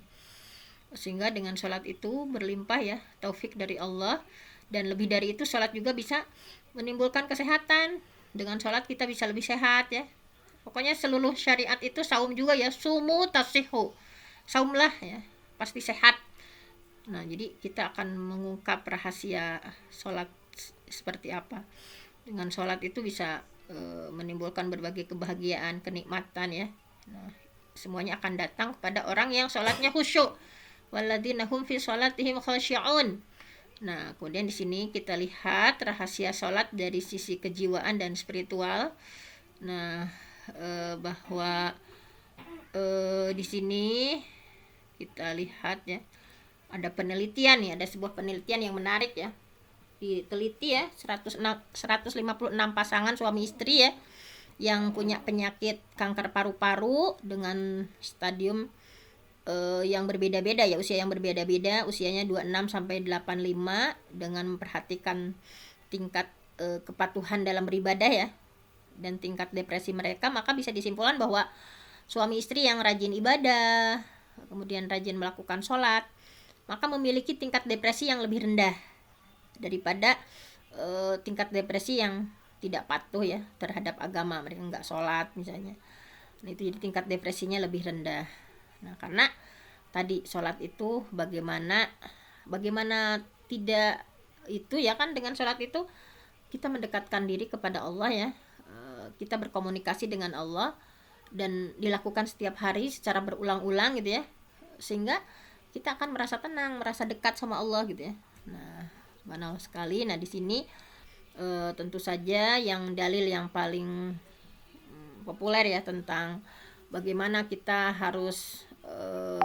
sehingga dengan sholat itu berlimpah ya taufik dari Allah. Dan lebih dari itu, sholat juga bisa menimbulkan kesehatan. Dengan sholat kita bisa lebih sehat ya. Pokoknya seluruh syariat itu, saum juga ya, sumu tasihu, saumlah ya, pasti sehat. Nah jadi kita akan mengungkap rahasia sholat seperti apa. Dengan sholat itu bisa menimbulkan berbagai kebahagiaan, kenikmatan ya. Nah, semuanya akan datang kepada orang yang sholatnya khusyuk. Walladzina hum fi sholatihim khasyi'un. Nah, kemudian di sini kita lihat rahasia sholat dari sisi kejiwaan dan spiritual. Nah, bahwa di sini kita lihat ya, ada penelitian ya, ada sebuah penelitian yang menarik ya. Diteliti ya 156 pasangan suami istri ya yang punya penyakit kanker paru-paru dengan stadium yang berbeda-beda ya, usia yang berbeda-beda, usianya 26 sampai 85, dengan memperhatikan tingkat kepatuhan dalam beribadah ya dan tingkat depresi mereka, maka bisa disimpulkan bahwa suami istri yang rajin ibadah, kemudian rajin melakukan sholat, maka memiliki tingkat depresi yang lebih rendah daripada tingkat depresi yang tidak patuh ya terhadap agama, mereka nggak sholat misalnya. Nah, itu jadi tingkat depresinya lebih rendah. Nah, karena tadi sholat itu bagaimana tidak itu ya kan, dengan sholat itu kita mendekatkan diri kepada Allah ya, kita berkomunikasi dengan Allah dan dilakukan setiap hari secara berulang-ulang gitu ya, sehingga kita akan merasa tenang, merasa dekat sama Allah gitu ya. Nah, subhanallah sekali. Nah, di sini tentu saja yang dalil yang paling populer ya tentang bagaimana kita harus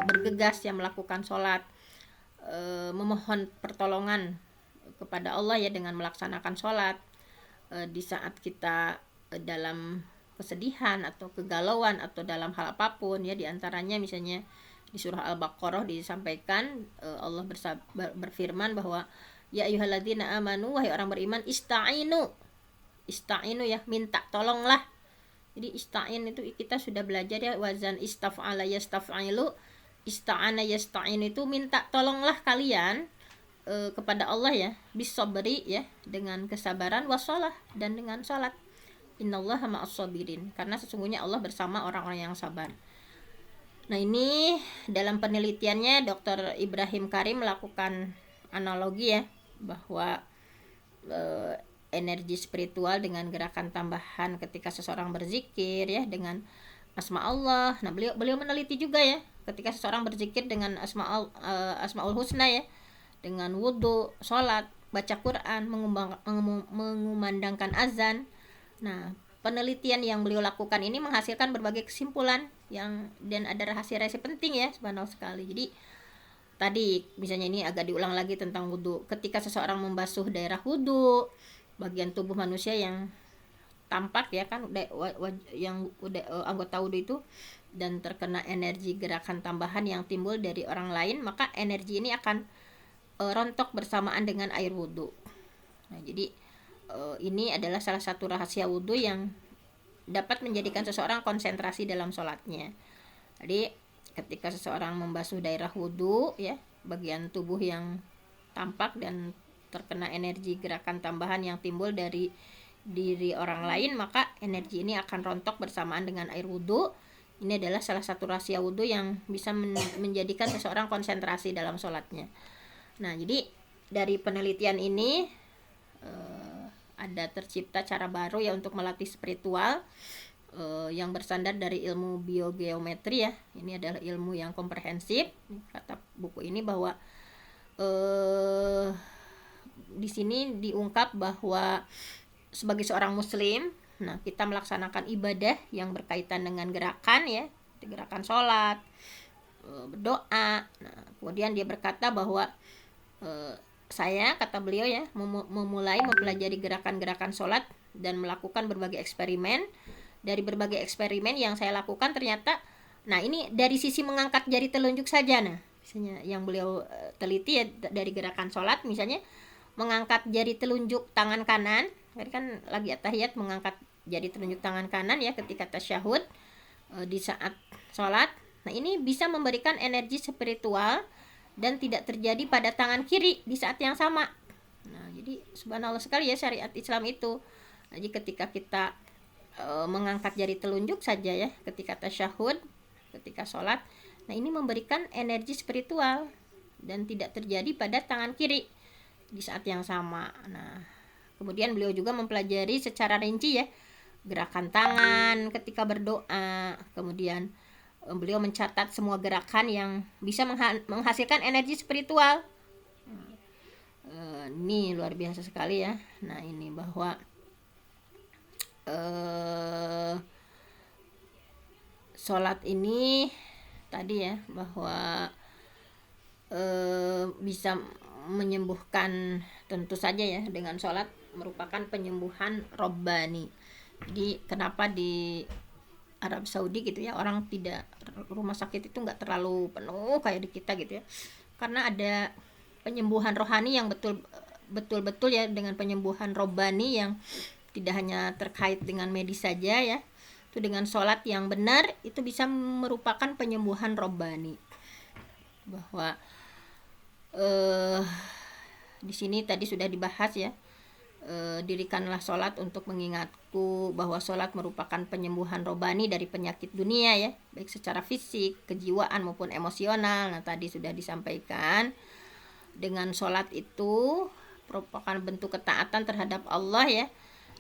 bergegas ya melakukan sholat, memohon pertolongan kepada Allah ya dengan melaksanakan sholat di saat kita dalam kesedihan atau kegalauan atau dalam hal apapun ya. Diantaranya misalnya di surah Al-Baqarah disampaikan Allah berfirman bahwa ya ayyuhalladzina amanu, wahai orang beriman, ista'inu ya, minta tolonglah. Jadi ista'in itu kita sudah belajar ya, wazan istaf'ala yastaf'ilu, ista'ana yasta'in itu minta tolonglah kalian kepada Allah ya, bisabri ya, dengan kesabaran, wassalah, dan dengan salat. Innallaha ma'as sabirin, karena sesungguhnya Allah bersama orang-orang yang sabar. Nah, ini dalam penelitiannya Dr. Ibrahim Karim melakukan analogi ya, bahwa energi spiritual dengan gerakan tambahan ketika seseorang berzikir ya dengan asma Allah. Nah, beliau meneliti juga ya, ketika seseorang berzikir dengan asmaul husna ya, dengan wudhu, sholat, baca Quran, mengumandangkan azan. Nah, penelitian yang beliau lakukan ini menghasilkan berbagai kesimpulan dan ada rahasia-rahasia penting ya, subhanallah sekali. Jadi tadi misalnya ini agak diulang lagi tentang wudhu. Ketika seseorang membasuh daerah wudhu, bagian tubuh manusia yang tampak ya kan, yang udah anggota wudhu itu, dan terkena energi gerakan tambahan yang timbul dari orang lain, maka energi ini akan rontok bersamaan dengan air wudhu. Nah, jadi ini adalah salah satu rahasia wudhu yang dapat menjadikan seseorang konsentrasi dalam sholatnya. Jadi ketika seseorang membasuh daerah wudhu ya, bagian tubuh yang tampak dan terkena energi gerakan tambahan yang timbul dari diri orang lain, maka energi ini akan rontok bersamaan dengan air wudhu. Ini adalah salah satu rahasia wudhu yang bisa menjadikan seseorang konsentrasi dalam sholatnya. Nah, jadi dari penelitian ini ada tercipta cara baru ya untuk melatih spiritual yang bersandar dari ilmu biogeometri ya. Ini adalah ilmu yang komprehensif. Kata buku ini bahwa di sini diungkap bahwa sebagai seorang muslim, nah kita melaksanakan ibadah yang berkaitan dengan gerakan ya, gerakan sholat, berdoa. Nah, kemudian dia berkata bahwa saya, kata beliau ya, memulai mempelajari gerakan-gerakan sholat dan melakukan berbagai eksperimen dari berbagai eksperimen yang saya lakukan ternyata, nah ini dari sisi mengangkat jari telunjuk saja, nah misalnya yang beliau teliti ya dari gerakan sholat, misalnya mengangkat jari telunjuk tangan kanan, tadi kan lagi at-tahiyat mengangkat jari telunjuk tangan kanan ya ketika tasyahud di saat sholat. Nah ini bisa memberikan energi spiritual dan tidak terjadi pada tangan kiri di saat yang sama. Nah jadi subhanallah sekali ya syariat Islam itu. Jadi ketika kita mengangkat jari telunjuk saja ya ketika tasyahud, ketika sholat, nah ini memberikan energi spiritual dan tidak terjadi pada tangan kiri di saat yang sama. Nah kemudian beliau juga mempelajari secara rinci ya gerakan tangan ketika berdoa, kemudian beliau mencatat semua gerakan yang bisa menghasilkan energi spiritual. Ini luar biasa sekali ya. Nah ini bahwa sholat ini tadi ya bahwa bisa menyembuhkan, tentu saja ya dengan sholat merupakan penyembuhan robbani. Jadi kenapa di Arab Saudi gitu ya orang tidak, rumah sakit itu nggak terlalu penuh kayak di kita gitu ya, karena ada penyembuhan rohani yang betul-betul ya, dengan penyembuhan robbani yang tidak hanya terkait dengan medis saja ya, itu dengan sholat yang benar itu bisa merupakan penyembuhan robbani. Bahwa di sini tadi sudah dibahas ya, dirikanlah sholat untuk mengingatku bahwa sholat merupakan penyembuhan robbani dari penyakit dunia ya, baik secara fisik, kejiwaan maupun emosional. Nah tadi sudah disampaikan, dengan sholat itu merupakan bentuk ketaatan terhadap Allah ya,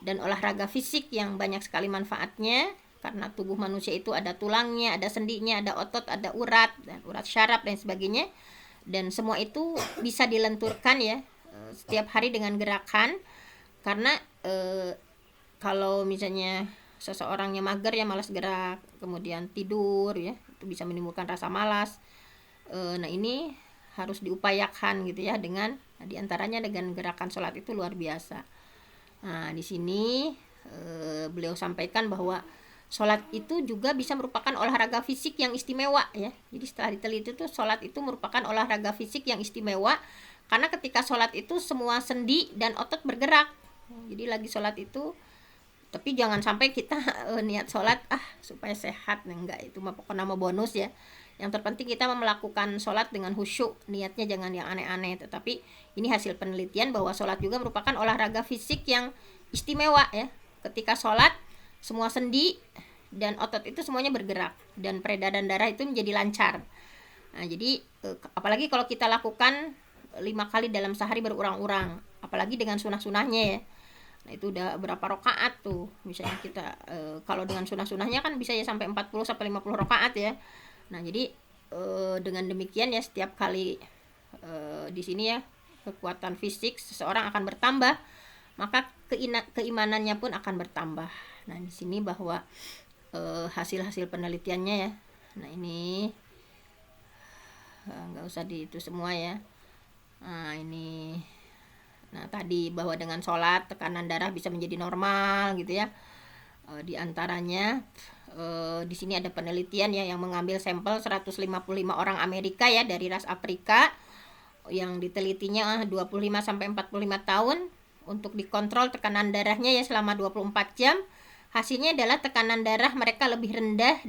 dan olahraga fisik yang banyak sekali manfaatnya, karena tubuh manusia itu ada tulangnya, ada sendinya, ada otot, ada urat, dan urat syaraf dan sebagainya, dan semua itu bisa dilenturkan ya setiap hari dengan gerakan. Karena kalau misalnya seseorangnya mager ya, malas gerak, kemudian tidur ya, itu bisa menimbulkan rasa malas. Nah ini harus diupayakan gitu ya, dengan diantaranya dengan gerakan sholat itu luar biasa. Nah di sini beliau sampaikan bahwa sholat itu juga bisa merupakan olahraga fisik yang istimewa ya. Jadi setelah diteliti itu sholat itu merupakan olahraga fisik yang istimewa, karena ketika sholat itu semua sendi dan otot bergerak. Jadi lagi sholat itu, tapi jangan sampai kita niat sholat supaya sehat, enggak, itu mah pokoknya nama bonus ya. Yang terpenting kita melakukan sholat dengan khusyuk, niatnya jangan yang aneh-aneh. Tetapi ini hasil penelitian bahwa sholat juga merupakan olahraga fisik yang istimewa ya. Ketika sholat semua sendi dan otot itu semuanya bergerak, dan peredaran darah itu menjadi lancar. Nah jadi apalagi kalau kita lakukan 5 kali dalam sehari berurang-urang, apalagi dengan sunah-sunahnya ya. Nah itu udah berapa rakaat tuh, misalnya kita kalau dengan sunah-sunahnya kan bisa ya sampai 40 sampai 50 rakaat ya. Nah jadi dengan demikian ya, setiap kali di sini ya kekuatan fisik seseorang akan bertambah, maka keimanannya pun akan bertambah. Nah di sini bahwa hasil-hasil penelitiannya ya. Nah ini nggak usah di itu semua ya. Nah ini, nah tadi bahwa dengan sholat tekanan darah bisa menjadi normal gitu ya. Di antaranya di sini ada penelitian ya yang mengambil sampel 155 orang Amerika ya dari ras Afrika, yang ditelitinya 25 sampai 45 tahun untuk dikontrol tekanan darahnya ya selama 24 jam. Hasilnya adalah tekanan darah mereka lebih rendah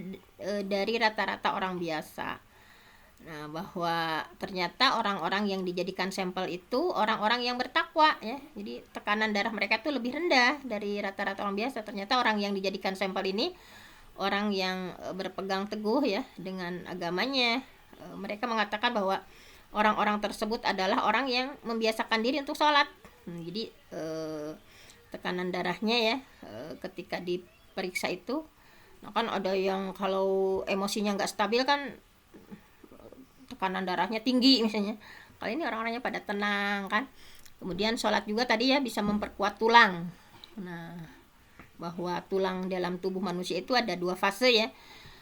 dari rata-rata orang biasa. Nah, bahwa ternyata orang-orang yang dijadikan sampel itu orang-orang yang bertakwa ya. Jadi tekanan darah mereka itu lebih rendah dari rata-rata orang biasa. Ternyata orang yang dijadikan sampel ini orang yang berpegang teguh ya dengan agamanya. Mereka mengatakan bahwa orang-orang tersebut adalah orang yang membiasakan diri untuk sholat. Jadi tekanan darahnya ya ketika diperiksa itu, nah kan ada yang kalau emosinya nggak stabil kan tekanan darahnya tinggi misalnya. Kali ini orang-orangnya pada tenang kan. Kemudian sholat juga tadi ya bisa memperkuat tulang. Nah bahwa tulang dalam tubuh manusia itu ada 2 fase ya,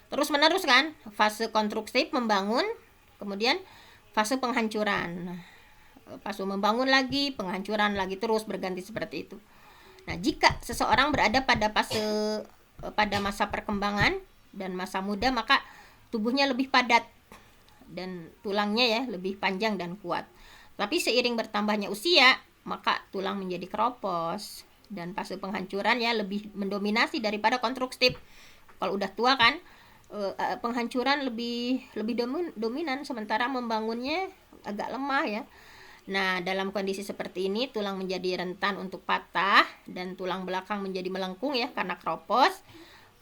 terus menerus kan, fase konstruksi membangun, kemudian fase penghancuran. Nah, fase membangun lagi, penghancuran lagi, terus berganti seperti itu. Nah jika seseorang berada pada fase pada masa perkembangan dan masa muda, maka tubuhnya lebih padat dan tulangnya ya lebih panjang dan kuat. Tapi seiring bertambahnya usia, maka tulang menjadi keropos dan fase penghancuran ya lebih mendominasi daripada konstruktif. Kalau udah tua kan, penghancuran lebih dominan, sementara membangunnya agak lemah ya. Nah, dalam kondisi seperti ini tulang menjadi rentan untuk patah dan tulang belakang menjadi melengkung ya karena keropos.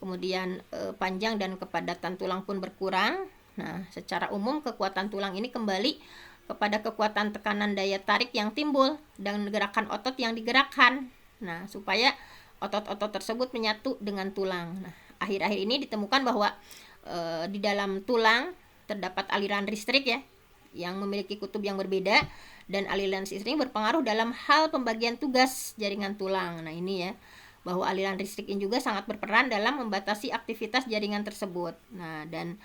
Kemudian panjang dan kepadatan tulang pun berkurang. Nah, secara umum kekuatan tulang ini kembali kepada kekuatan tekanan daya tarik yang timbul dan gerakan otot yang digerakkan. Nah, supaya otot-otot tersebut menyatu dengan tulang. Nah, akhir-akhir ini ditemukan bahwa di dalam tulang terdapat aliran listrik ya yang memiliki kutub yang berbeda, dan aliran listrik ini berpengaruh dalam hal pembagian tugas jaringan tulang. Nah, ini ya, bahwa aliran listrik ini juga sangat berperan dalam membatasi aktivitas jaringan tersebut. Nah, dan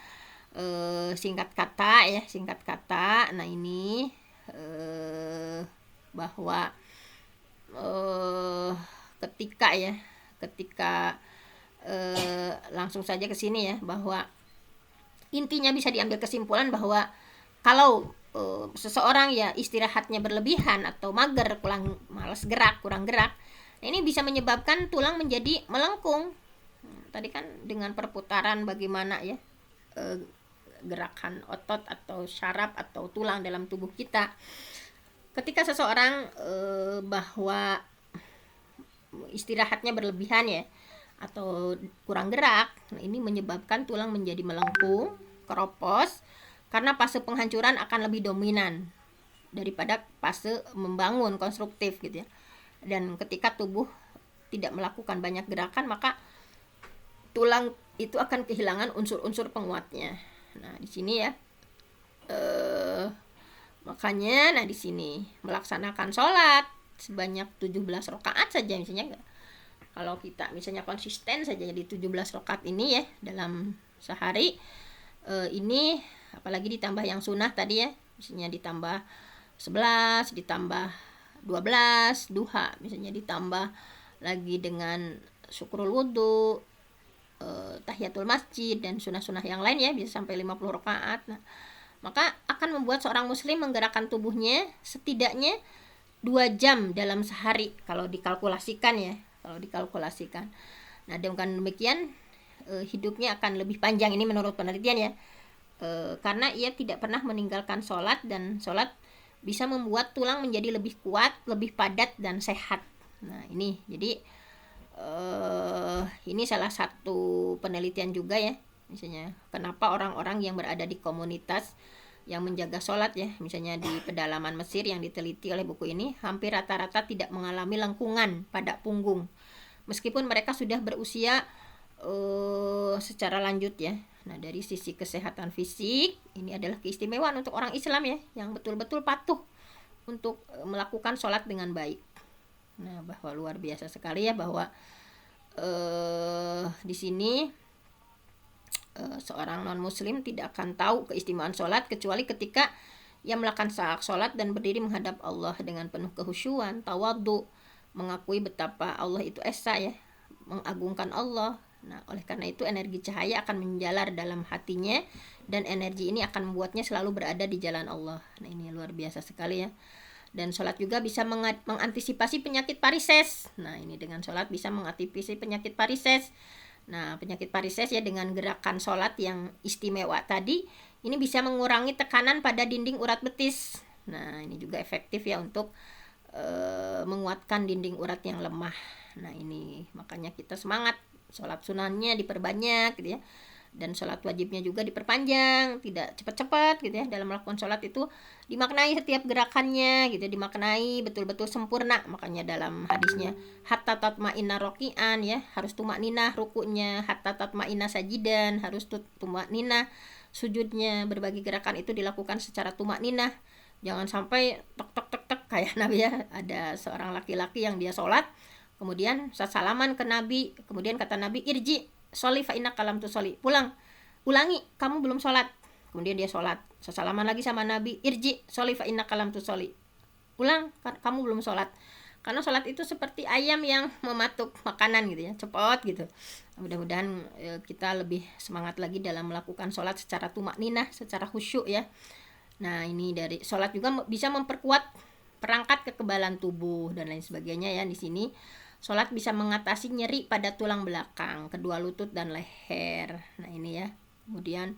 singkat kata, nah ini bahwa ketika langsung saja ke sini ya, bahwa intinya bisa diambil kesimpulan bahwa kalau seseorang ya istirahatnya berlebihan atau mager, malas gerak, kurang gerak, ini bisa menyebabkan tulang menjadi melengkung. Tadi kan dengan perputaran bagaimana ya gerakan otot atau syaraf atau tulang dalam tubuh kita. Ketika seseorang bahwa istirahatnya berlebihan ya atau kurang gerak, nah ini menyebabkan tulang menjadi melengkung, keropos, karena fase penghancuran akan lebih dominan daripada fase membangun konstruktif gitu ya. Dan ketika tubuh tidak melakukan banyak gerakan, maka tulang itu akan kehilangan unsur-unsur penguatnya. Nah, di sini ya makanya di sini melaksanakan sholat sebanyak 17 rakaat saja misalnya. Kalau kita misalnya konsisten saja di 17 rakaat ini ya dalam sehari, ini apalagi ditambah yang sunnah tadi ya, misalnya ditambah 11, ditambah 12 duha, misalnya ditambah lagi dengan syukrul wudhu, tahiyatul masjid dan sunnah-sunnah yang lain ya, bisa sampai 50 rakaat. Nah, maka akan membuat seorang muslim menggerakkan tubuhnya setidaknya 2 jam dalam sehari kalau dikalkulasikan ya, Nah, dengan demikian hidupnya akan lebih panjang, ini menurut penelitian ya, karena ia tidak pernah meninggalkan sholat, dan sholat bisa membuat tulang menjadi lebih kuat, lebih padat dan sehat. Nah, ini jadi ini salah satu penelitian juga ya, misalnya kenapa orang-orang yang berada di komunitas yang menjaga sholat ya, misalnya di pedalaman Mesir yang diteliti oleh buku ini, hampir rata-rata tidak mengalami lengkungan pada punggung meskipun mereka sudah berusia secara lanjut ya. Nah, dari sisi kesehatan fisik, ini adalah keistimewaan untuk orang Islam ya, yang betul-betul patuh untuk melakukan sholat dengan baik. Nah, bahwa luar biasa sekali ya, bahwa di sini seorang non muslim tidak akan tahu keistimewaan sholat kecuali ketika ia melakukan sholat dan berdiri menghadap Allah dengan penuh kehusyuan, tawadhu, mengakui betapa Allah itu esa ya, mengagungkan Allah. Nah, oleh karena itu energi cahaya akan menjalar dalam hatinya, dan energi ini akan membuatnya selalu berada di jalan Allah. Nah, ini luar biasa sekali ya. Dan sholat juga bisa mengantisipasi penyakit varises. Nah, ini dengan sholat bisa mengantisipasi penyakit varises. Nah, penyakit varises ya, dengan gerakan sholat yang istimewa tadi, ini bisa mengurangi tekanan pada dinding urat betis. Nah, ini juga efektif ya untuk menguatkan dinding urat yang lemah. Nah, ini makanya kita semangat, sholat sunahnya diperbanyak gitu ya, dan sholat wajibnya juga diperpanjang, tidak cepat-cepat gitu ya. Dalam melakukan sholat itu dimaknai setiap gerakannya gitu, dimaknai betul-betul sempurna. Makanya dalam hadisnya hatta tatma'inna roki'an ya, harus tumakninah rukunya, hatta tatma'inna sajidan, harus tumakninah sujudnya. Berbagai gerakan itu dilakukan secara tumakninah, jangan sampai tek tek tek tek kayak Nabi ya. Ada seorang laki-laki yang dia sholat, kemudian saat salaman ke Nabi, kemudian kata Nabi, irji sholi fa innaka lam tusolli, ulangi, kamu belum sholat. Kemudian dia sholat, sesalaman lagi sama Nabi, irji sholi fa innaka lam tusolli, ulang, kamu belum sholat. karena sholat itu seperti ayam yang mematuk makanan gitu ya, cepot gitu. Mudah-mudahan kita lebih semangat lagi dalam melakukan sholat secara tumakninah, secara khusyuk ya. Nah ini dari sholat juga bisa memperkuat perangkat kekebalan tubuh dan lain sebagainya ya. Di sini sholat bisa mengatasi nyeri pada tulang belakang, kedua lutut dan leher. Nah ini ya. Kemudian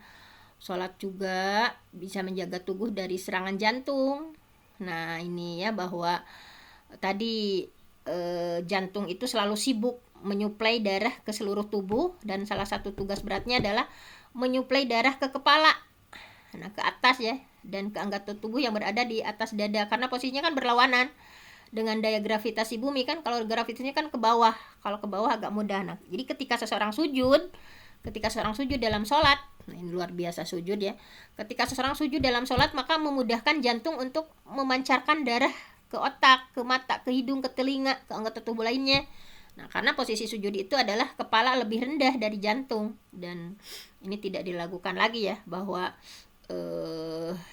sholat juga bisa menjaga tubuh dari serangan jantung. Nah ini ya, bahwa tadi jantung itu selalu sibuk menyuplai darah ke seluruh tubuh, dan salah satu tugas beratnya adalah menyuplai darah ke kepala, nah ke atas ya, dan ke anggota tubuh yang berada di atas dada, karena posisinya kan berlawanan dengan daya gravitasi bumi kan. Kalau gravitasinya kan ke bawah, kalau ke bawah agak mudah. Nah jadi ketika seseorang sujud dalam sholat, nah ini luar biasa sujud ya, ketika seseorang sujud dalam sholat maka memudahkan jantung untuk memancarkan darah ke otak, ke mata, ke hidung, ke telinga, ke anggota tubuh lainnya. Nah karena posisi sujud itu adalah kepala lebih rendah dari jantung, dan ini tidak dilakukan lagi ya, bahwa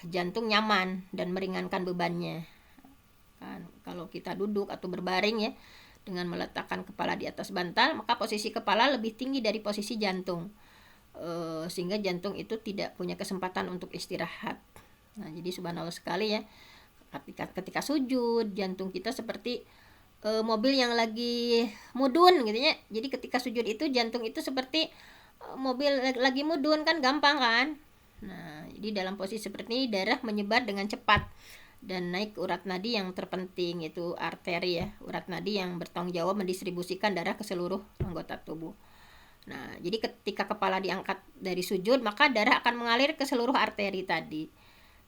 jantung nyaman dan meringankan bebannya kan. Kalau kita duduk atau berbaring ya, dengan meletakkan kepala di atas bantal, maka posisi kepala lebih tinggi dari posisi jantung, sehingga jantung itu tidak punya kesempatan untuk istirahat. Nah jadi subhanallah sekali ya, ketika sujud jantung kita seperti mobil yang lagi mudun gitu ya. Jadi ketika sujud itu jantung itu seperti mobil lagi mudun kan, gampang kan. Nah jadi dalam posisi seperti ini darah menyebar dengan cepat dan naik ke urat nadi yang terpenting, yaitu arteri ya, urat nadi yang bertanggung jawab mendistribusikan darah ke seluruh anggota tubuh. Nah jadi ketika kepala diangkat dari sujud, maka darah akan mengalir ke seluruh arteri tadi.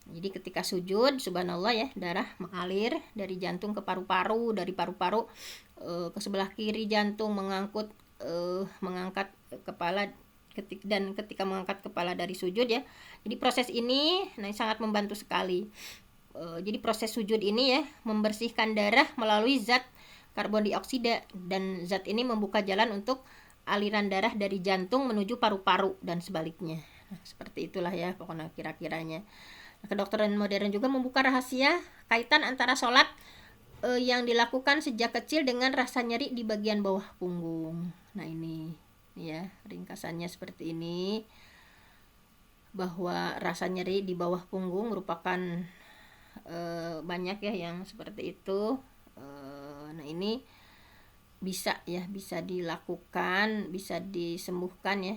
Jadi ketika sujud, subhanallah ya, darah mengalir dari jantung ke paru-paru, dari paru-paru ke sebelah kiri jantung, mengangkat kepala, dan ketika mengangkat kepala dari sujud ya. Jadi proses ini sangat membantu sekali. Jadi proses sujud ini ya membersihkan darah melalui zat karbon dioksida, dan zat ini membuka jalan untuk aliran darah dari jantung menuju paru-paru dan sebaliknya. Nah, seperti itulah ya pokoknya kira-kiranya. Nah, kedokteran modern juga membuka rahasia kaitan antara sholat yang dilakukan sejak kecil dengan rasa nyeri di bagian bawah punggung. Nah ini ya ringkasannya seperti ini, bahwa rasa nyeri di bawah punggung merupakan banyak ya yang seperti itu. Nah ini bisa dilakukan, bisa disembuhkan ya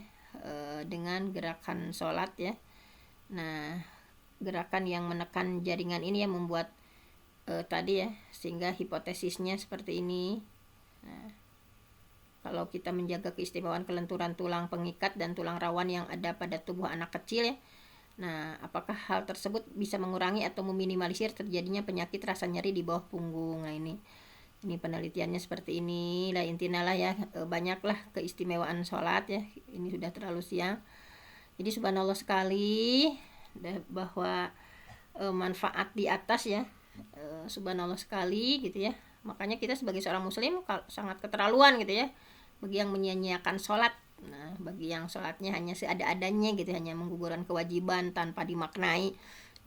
dengan gerakan sholat ya. Nah gerakan yang menekan jaringan ini yang membuat tadi ya, sehingga hipotesisnya seperti ini. Nah, kalau kita menjaga keistimewaan kelenturan tulang pengikat dan tulang rawan yang ada pada tubuh anak kecil ya, nah apakah hal tersebut bisa mengurangi atau meminimalisir terjadinya penyakit rasa nyeri di bawah punggung. Nah ini penelitiannya seperti ini lah, intinya lah ya, banyaklah keistimewaan sholat ya. Ini sudah terlalu siang. Jadi subhanallah sekali bahwa manfaat di atas ya, subhanallah sekali gitu ya. Makanya kita sebagai seorang muslim sangat keterlaluan gitu ya bagi yang menyia-nyiakan sholat. Nah bagi yang sholatnya hanya seada-adanya gitu, hanya menggugurkan kewajiban tanpa dimaknai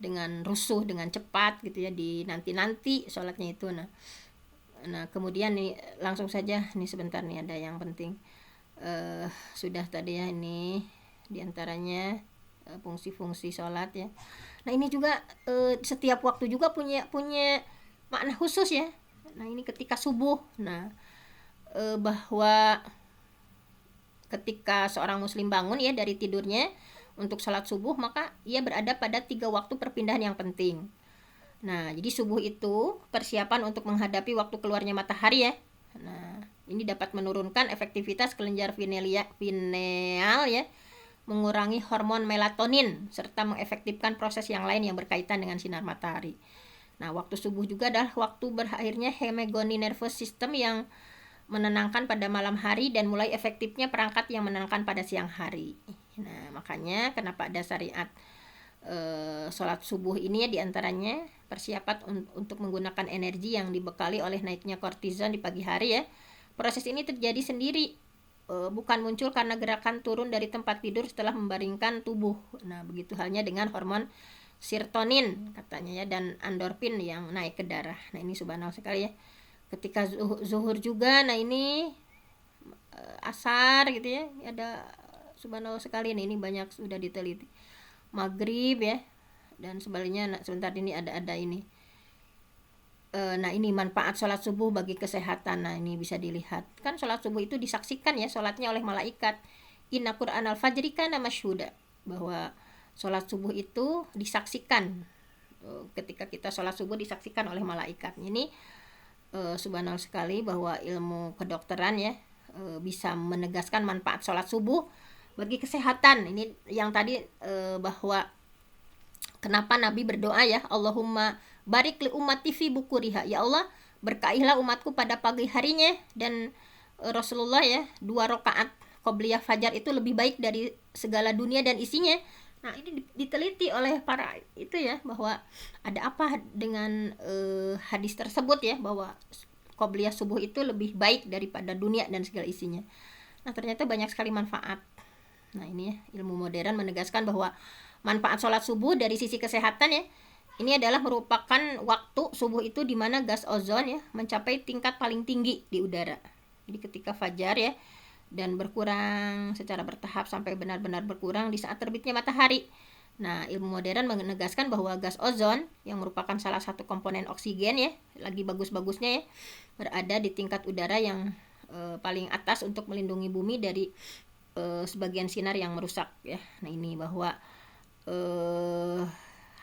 dengan rusuh, dengan cepat gitu ya, di nanti sholatnya itu. Nah kemudian nih langsung saja nih, sebentar nih ada yang penting. Sudah tadi ya, ini diantaranya fungsi-fungsi sholat ya. Nah ini juga setiap waktu juga punya makna khusus ya. Nah ini ketika subuh, nah bahwa ketika seorang muslim bangun ya dari tidurnya untuk sholat subuh, maka ia berada pada 3 waktu perpindahan yang penting. Nah jadi subuh itu persiapan untuk menghadapi waktu keluarnya matahari ya. Nah ini dapat menurunkan efektivitas kelenjar pineal ya, mengurangi hormon melatonin, serta mengefektifkan proses yang lain yang berkaitan dengan sinar matahari. Nah waktu subuh juga adalah waktu berakhirnya hemogeny nervous system yang menenangkan pada malam hari, dan mulai efektifnya perangkat yang menenangkan pada siang hari. Nah makanya kenapa ada syariat sholat subuh ini ya, diantaranya persiapan untuk menggunakan energi yang dibekali oleh naiknya kortizol di pagi hari ya. Proses ini terjadi sendiri, bukan muncul karena gerakan turun dari tempat tidur setelah membaringkan tubuh. Nah begitu halnya dengan hormon serotonin katanya ya, dan endorfin yang naik ke darah. Nah ini subhanallah sekali ya, ketika zuhur juga. Nah ini asar gitu ya, ada subhanallah sekali nih, ini banyak sudah diteliti. Maghrib ya, dan sebaliknya. Nah, sebentar ini ada ini. Nah ini manfaat sholat subuh bagi kesehatan. Nah ini bisa dilihat kan, sholat subuh itu disaksikan ya sholatnya oleh malaikat. Inna Qur'an al-fajri kana masyhuda, bahwa sholat subuh itu disaksikan. Ketika kita sholat subuh disaksikan oleh malaikat. Ini subhanallah sekali bahwa ilmu kedokteran ya bisa menegaskan manfaat sholat subuh bagi kesehatan. Ini yang tadi bahwa kenapa Nabi berdoa ya, Allahumma barik li ummati fi bukuriha, ya Allah berkailah umatku pada pagi harinya. Dan Rasulullah ya, 2 rakaat qobliyah fajar itu lebih baik dari segala dunia dan isinya. Nah ini diteliti oleh para itu ya, bahwa ada apa dengan hadis tersebut ya, bahwa qobliyah subuh itu lebih baik daripada dunia dan segala isinya. Nah ternyata banyak sekali manfaat. Nah ini ya, ilmu modern menegaskan bahwa manfaat sholat subuh dari sisi kesehatan ya, ini adalah merupakan waktu subuh itu di mana gas ozon ya mencapai tingkat paling tinggi di udara. Jadi ketika fajar ya, dan berkurang secara bertahap sampai benar-benar berkurang di saat terbitnya matahari. Nah ilmu modern menegaskan bahwa gas ozon yang merupakan salah satu komponen oksigen ya, lagi bagus-bagusnya ya, berada di tingkat udara yang paling atas untuk melindungi bumi dari sebagian sinar yang merusak ya. Nah ini bahwa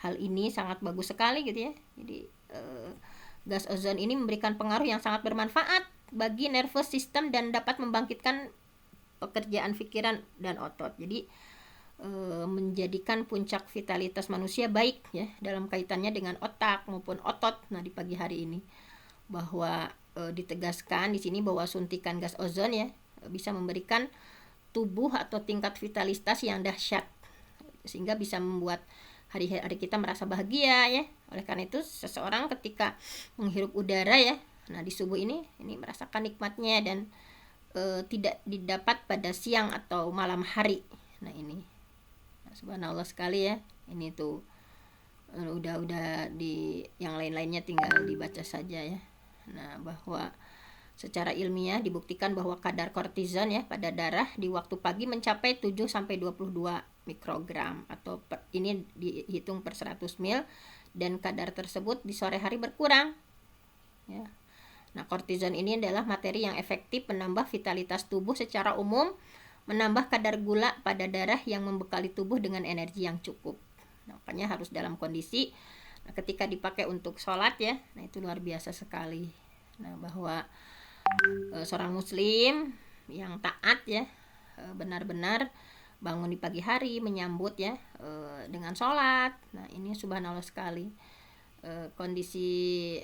hal ini sangat bagus sekali gitu ya. Jadi gas ozon ini memberikan pengaruh yang sangat bermanfaat bagi nervous system dan dapat membangkitkan pekerjaan pikiran dan otot. Jadi menjadikan puncak vitalitas manusia baik ya, dalam kaitannya dengan otak maupun otot. Nah di pagi hari ini bahwa ditegaskan di sini bahwa suntikan gas ozon ya bisa memberikan tubuh atau tingkat vitalitas yang dahsyat, sehingga bisa membuat hari-hari kita merasa bahagia ya. Oleh karena itu seseorang ketika menghirup udara ya, nah di subuh ini merasakan nikmatnya dan tidak didapat pada siang atau malam hari. Nah ini subhanallah sekali ya. Ini tuh udah di yang lain-lainnya tinggal dibaca saja ya. Nah bahwa secara ilmiah dibuktikan bahwa kadar kortizon ya pada darah di waktu pagi mencapai 7 sampai 22 mikrogram, atau ini dihitung per 100 mil, dan kadar tersebut di sore hari berkurang ya. Nah kortizon ini adalah materi yang efektif menambah vitalitas tubuh secara umum, menambah kadar gula pada darah yang membekali tubuh dengan energi yang cukup. Nah, makanya harus dalam kondisi ketika dipakai untuk sholat ya, nah itu luar biasa sekali. Nah bahwa seorang muslim yang taat ya benar-benar bangun di pagi hari menyambut ya dengan sholat. Nah ini subhanallah sekali, kondisi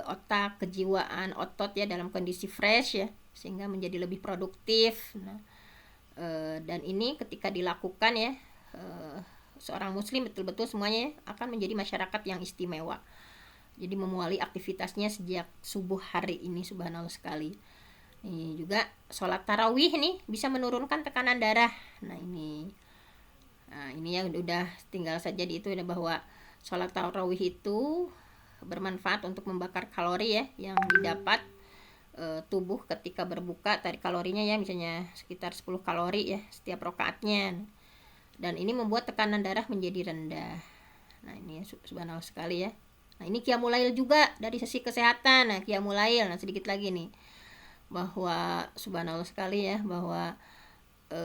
otak, kejiwaan, otot ya dalam kondisi fresh ya, sehingga menjadi lebih produktif. Nah dan ini ketika dilakukan ya seorang muslim betul-betul semuanya akan menjadi masyarakat yang istimewa. Jadi memuali aktivitasnya sejak subuh hari ini, subhanallah sekali. Ini juga sholat tarawih nih bisa menurunkan tekanan darah. Nah ini ya udah tinggal saja di itu, bahwa sholat tarawih itu bermanfaat untuk membakar kalori ya yang didapat tubuh ketika berbuka. Tadi kalorinya ya misalnya sekitar 10 kalori ya setiap rakaatnya, dan ini membuat tekanan darah menjadi rendah. Nah ini subhanallah sekali ya. Nah ini qiyamul lail juga dari sisi kesehatan. Nah qiyamul lail, nah sedikit lagi nih, bahwa subhanallah sekali ya, bahwa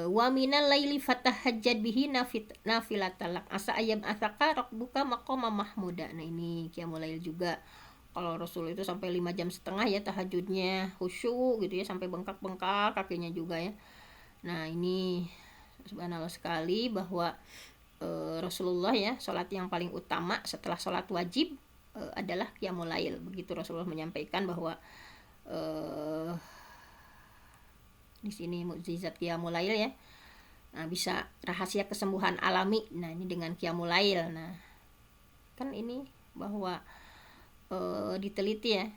wa minal laili fatahajjad bihi nafilatalak asa ayam asaka rabbuka maqama mahmuda. Nah ini qiyamul lail juga. Kalau Rasul itu sampai 5,5 jam ya tahajudnya, khusyuk gitu ya, sampai bengkak-bengkak kakinya juga ya. Nah ini subhanallah sekali bahwa Rasulullah ya, sholat yang paling utama setelah sholat wajib adalah qiyamul lail. Begitu Rasulullah menyampaikan bahwa di sini mukjizat qiyamul lail ya. Nah, bisa rahasia kesembuhan alami. Nah, ini dengan qiyamul lail. Nah, kan ini bahwa diteliti ya.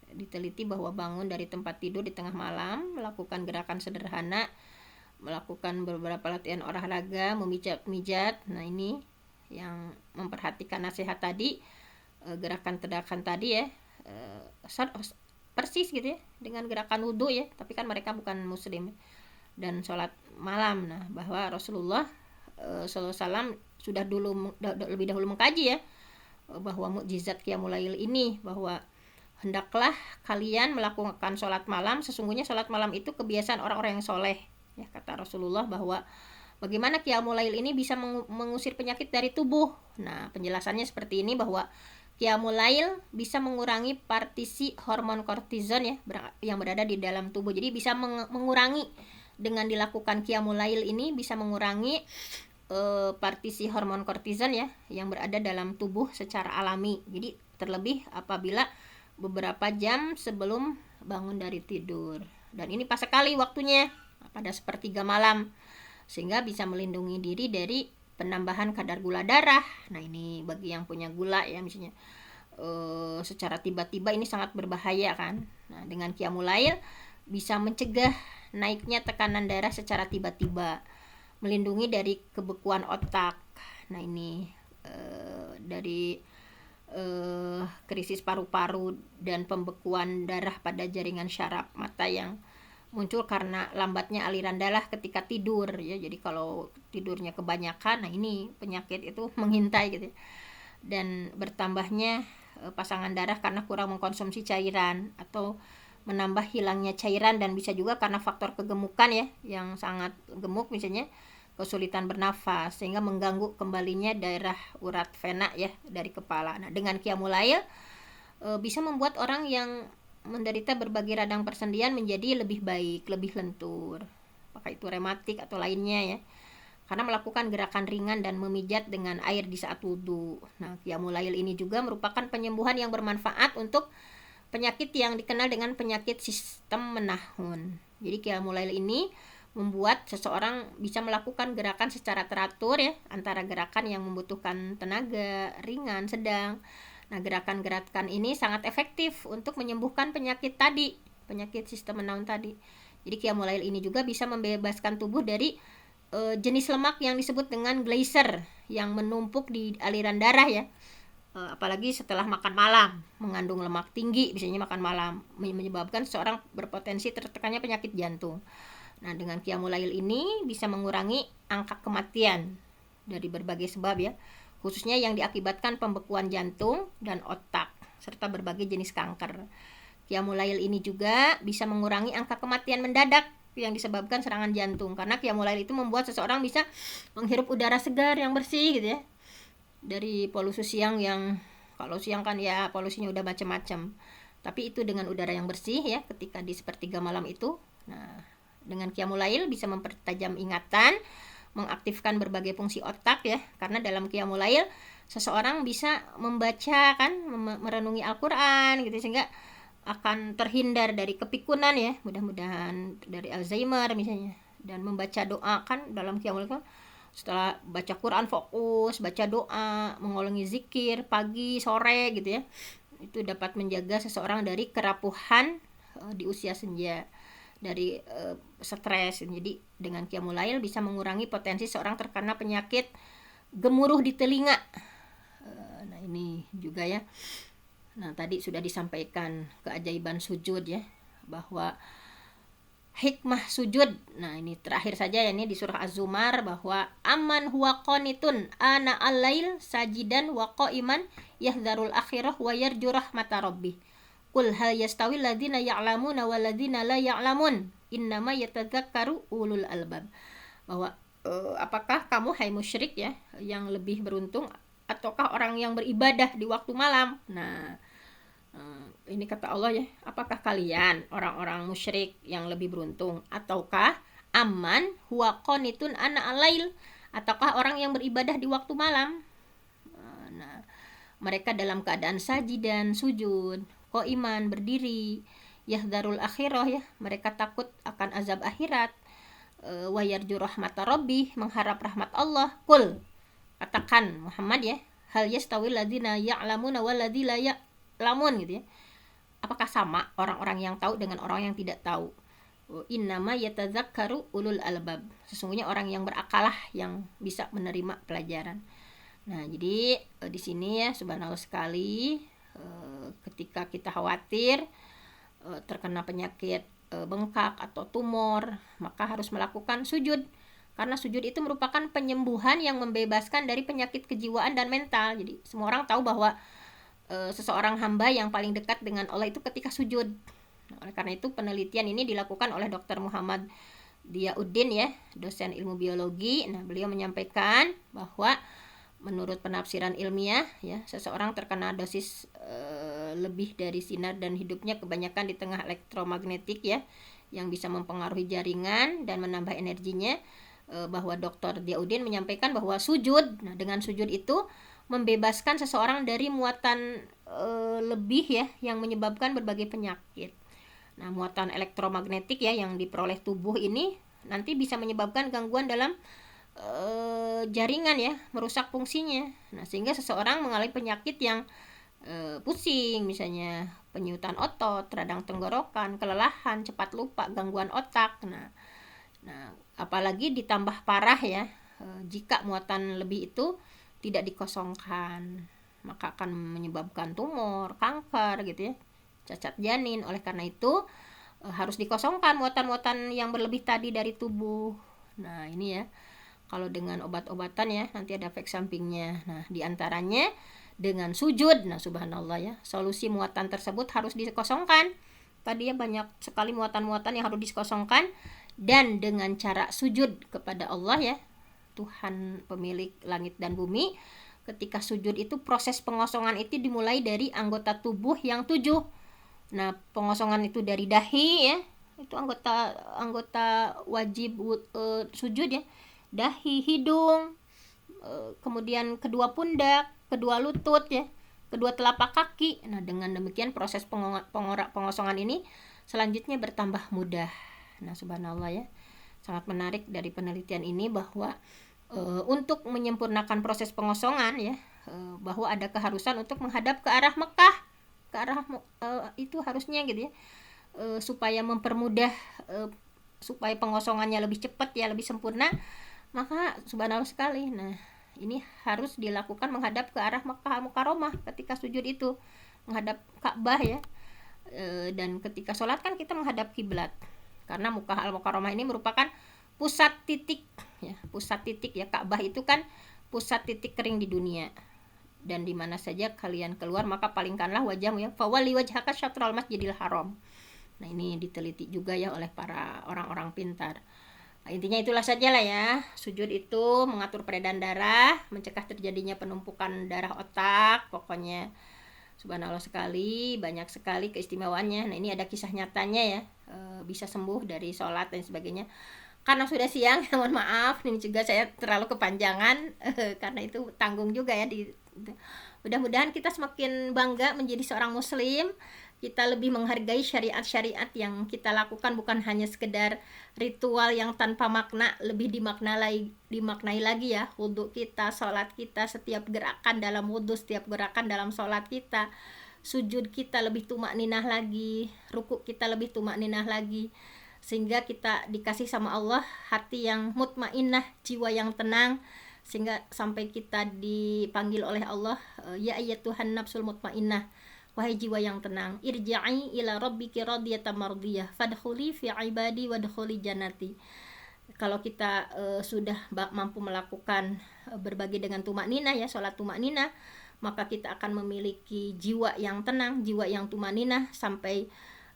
Diteliti bahwa bangun dari tempat tidur di tengah malam, melakukan gerakan sederhana, melakukan beberapa latihan olahraga, memijat. Nah, ini yang memperhatikan nasihat tadi, gerakan-gerakan tadi ya, persis gitu ya dengan gerakan wudhu ya, tapi kan mereka bukan muslim, dan sholat malam. Nah, bahwa Rasulullah sallallahu alaihi wasallam sudah lebih dahulu mengkaji ya, bahwa mukjizat Qiyamul Lail ini, bahwa hendaklah kalian melakukan sholat malam, sesungguhnya sholat malam itu kebiasaan orang-orang yang soleh ya, kata Rasulullah, bahwa bagaimana Qiyamul Lail ini bisa mengusir penyakit dari tubuh. Nah, penjelasannya seperti ini, bahwa Qiyamul Lail bisa mengurangi partisi hormon kortizon ya, yang berada di dalam tubuh. Jadi bisa mengurangi, dengan dilakukan Qiyamul Lail ini bisa mengurangi partisi hormon kortizon ya, yang berada dalam tubuh secara alami. Jadi terlebih apabila beberapa jam sebelum bangun dari tidur. Dan ini pas sekali waktunya, pada sepertiga malam, sehingga bisa melindungi diri dari penambahan kadar gula darah. Nah, ini bagi yang punya gula ya, misalnya secara tiba-tiba ini sangat berbahaya kan. Nah, dengan Qiyamul Lail bisa mencegah naiknya tekanan darah secara tiba-tiba, melindungi dari kebekuan otak. Nah, ini dari krisis paru-paru dan pembekuan darah pada jaringan syaraf mata yang muncul karena lambatnya aliran darah ketika tidur ya. Jadi kalau tidurnya kebanyakan, nah ini penyakit itu mengintai gitu. Dan bertambahnya pasangan darah karena kurang mengkonsumsi cairan, atau menambah hilangnya cairan, dan bisa juga karena faktor kegemukan ya, yang sangat gemuk misalnya kesulitan bernafas, sehingga mengganggu kembalinya daerah urat vena ya dari kepala. Nah, dengan Qiyamul Lail bisa membuat orang yang menderita berbagai radang persendian menjadi lebih baik, lebih lentur, apakah itu rematik atau lainnya ya, karena melakukan gerakan ringan dan memijat dengan air di saat wudhu. Nah, Qiyamul Lail ini juga merupakan penyembuhan yang bermanfaat untuk penyakit yang dikenal dengan penyakit sistem menahun. Jadi Qiyamul Lail ini membuat seseorang bisa melakukan gerakan secara teratur ya, antara gerakan yang membutuhkan tenaga ringan, sedang. Nah, gerakan-gerakan ini sangat efektif untuk menyembuhkan penyakit tadi, penyakit sistem menahun tadi. Jadi Qiyamul Lail ini juga bisa membebaskan tubuh dari jenis lemak yang disebut dengan geyser, yang menumpuk di aliran darah ya. Apalagi setelah makan malam, mengandung lemak tinggi, biasanya makan malam, menyebabkan seseorang berpotensi tertekannya penyakit jantung. Nah, dengan Qiyamul Lail ini bisa mengurangi angka kematian dari berbagai sebab ya, khususnya yang diakibatkan pembekuan jantung dan otak, serta berbagai jenis kanker. Qiyamul Lail ini juga bisa mengurangi angka kematian mendadak yang disebabkan serangan jantung, karena Qiyamul Lail itu membuat seseorang bisa menghirup udara segar yang bersih gitu ya, dari polusi siang, yang kalau siang kan ya polusinya udah macam-macam, tapi itu dengan udara yang bersih ya ketika di sepertiga malam itu. Nah, dengan Qiyamul Lail bisa mempertajam ingatan, mengaktifkan berbagai fungsi otak ya, karena dalam Qiyamul Lail seseorang bisa membaca kan, merenungi Al-Quran gitu, sehingga akan terhindar dari kepikunan ya, mudah-mudahan dari Alzheimer misalnya. Dan membaca doa kan dalam Qiyamul Lail, setelah baca Quran fokus baca doa, mengulangi zikir pagi sore gitu ya, itu dapat menjaga seseorang dari kerapuhan di usia senja, dari stres. Jadi dengan Qiyamul Lail bisa mengurangi potensi seorang terkena penyakit gemuruh di telinga. Nah, ini juga ya. Nah, tadi sudah disampaikan keajaiban sujud ya, bahwa hikmah sujud. Nah, ini terakhir saja ya, ini di surah Az-Zumar, bahwa aman huwa qanitun ana al-lail sajidan wa qa'iman yahdharul akhirah wa yarju rahmata rabbih. Qul hal yastawi alladziina ya'lamuna wal ladziina la ya'lamun innama yatadzakkaru ulul albab. Bahwa apakah kamu hai musyrik ya yang lebih beruntung, ataukah orang yang beribadah di waktu malam? Nah, ini kata Allah ya, apakah kalian orang-orang musyrik yang lebih beruntung, ataukah aman huwa qanitun ana alail, ataukah orang yang beribadah di waktu malam? Nah, mereka dalam keadaan sajidan sujud, qaiman berdiri, yahdharul akhirah ya, mereka takut akan azab akhirat, wa yarju rahmata rabbih, mengharap rahmat Allah. Qul, katakan Muhammad ya, hal yastawil ladzina ya'lamuna wal ladzina la ya'lamun gitu ya, apakah sama orang-orang yang tahu dengan orang yang tidak tahu? Innama yatadzakkaru ulul albab, sesungguhnya orang yang berakalah yang bisa menerima pelajaran. Nah, jadi di sini ya subhanallah sekali, Ketika kita khawatir terkena penyakit bengkak atau tumor, maka harus melakukan sujud. Karena sujud itu merupakan penyembuhan yang membebaskan dari penyakit kejiwaan dan mental. Jadi semua orang tahu bahwa seseorang hamba yang paling dekat dengan Allah itu ketika sujud. Nah, oleh karena itu penelitian ini dilakukan oleh Dr. Muhammad Diauddin ya, dosen ilmu biologi. Nah, beliau menyampaikan bahwa menurut penafsiran ilmiah ya, seseorang terkena dosis lebih dari sinar dan hidupnya kebanyakan di tengah elektromagnetik ya, yang bisa mempengaruhi jaringan dan menambah energinya, bahwa Dr. Diauddin menyampaikan bahwa sujud, nah dengan sujud itu membebaskan seseorang dari muatan lebih ya yang menyebabkan berbagai penyakit. Nah, muatan elektromagnetik ya yang diperoleh tubuh ini nanti bisa menyebabkan gangguan dalam jaringan ya, merusak fungsinya. Nah, sehingga seseorang mengalami penyakit yang pusing, misalnya penyutan otot, radang tenggorokan, kelelahan, cepat lupa, gangguan otak. Nah, apalagi ditambah parah ya, jika muatan lebih itu tidak dikosongkan, maka akan menyebabkan tumor, kanker gitu ya, cacat janin. Oleh karena itu harus dikosongkan muatan-muatan yang berlebih tadi dari tubuh. Nah, ini ya. Kalau dengan obat-obatan ya, nanti ada efek sampingnya. Nah, diantaranya dengan sujud. Nah, subhanallah ya, solusi muatan tersebut harus dikosongkan. Tadi ya banyak sekali muatan-muatan yang harus dikosongkan. Dan dengan cara sujud kepada Allah ya, Tuhan pemilik langit dan bumi. Ketika sujud itu proses pengosongan itu dimulai dari anggota tubuh yang 7. Nah, pengosongan itu dari dahi ya, itu anggota wajib sujud ya, dahi, hidung, kemudian kedua pundak, kedua lutut ya, kedua telapak kaki. Nah, dengan demikian proses pengosongan ini selanjutnya bertambah mudah. Nah, subhanallah ya, sangat menarik dari penelitian ini bahwa untuk menyempurnakan proses pengosongan ya, bahwa ada keharusan untuk menghadap ke arah Mekah, ke arah itu harusnya gitu ya, supaya mempermudah, supaya pengosongannya lebih cepat ya, lebih sempurna. Maka subhanallah sekali. Nah, ini harus dilakukan menghadap ke arah Makkah Mukarramah ketika sujud itu, menghadap Ka'bah ya. Dan ketika sholat kan kita menghadap kiblat, karena Makkah Al-Mukarramah ini merupakan pusat titik ya, Ka'bah itu kan pusat titik kering di dunia, dan di mana saja kalian keluar maka palingkanlah wajahmu ya, fawali wajhaka syatral masjidil haram. Nah, ini diteliti juga ya oleh para orang-orang pintar. Nah, intinya itulah saja lah ya, sujud itu mengatur peredaran darah, mencegah terjadinya penumpukan darah otak. Pokoknya subhanallah sekali, banyak sekali keistimewaannya. Nah, ini ada kisah nyatanya ya, bisa sembuh dari sholat dan sebagainya. Karena sudah siang, mohon maaf, ini juga saya terlalu kepanjangan, karena itu tanggung juga ya. Mudah-mudahan kita semakin bangga menjadi seorang muslim, kita lebih menghargai syariat-syariat yang kita lakukan, bukan hanya sekedar ritual yang tanpa makna, lebih dimaknai lagi ya, wudhu kita, sholat kita, setiap gerakan dalam wudhu, setiap gerakan dalam sholat kita, sujud kita lebih tumakninah lagi, ruku kita lebih tumakninah lagi, sehingga kita dikasih sama Allah hati yang mutmainnah, jiwa yang tenang, sehingga sampai kita dipanggil oleh Allah, ya ayyatuhan nafsul mutmainnah, wahai jiwa yang tenang, irja'i ila rabbiki radiyatan mardiyah fadkhuli fi ibadi wadkhuli jannati. Kalau kita sudah mampu melakukan berbagi dengan tumakninah ya, sholat tumakninah, maka kita akan memiliki jiwa yang tenang, jiwa yang tumakninah, sampai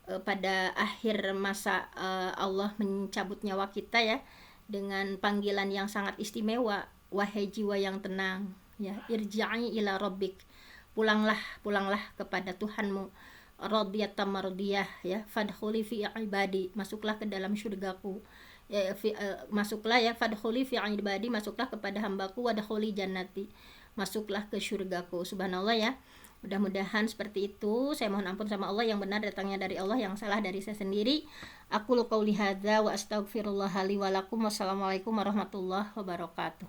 pada akhir masa Allah mencabut nyawa kita ya, dengan panggilan yang sangat istimewa, wahai jiwa yang tenang ya, irja'i ila rabbik, pulanglah kepada Tuhanmu, radiyatan mardiyah ya, fadkhuli fi ibadi, masuklah ke dalam syurgaku ya, masuklah ya, fadkhuli fi ibadi, masuklah kepada hambaku, wadkhuli jannati, masuklah ke syurgaku. Subhanallah ya. Mudah-mudahan seperti itu. Saya mohon ampun sama Allah, yang benar datangnya dari Allah, yang salah dari saya sendiri. Aku qouli hadza wa astaghfirullah li wa lakum. Wassalamualaikum warahmatullahi wabarakatuh.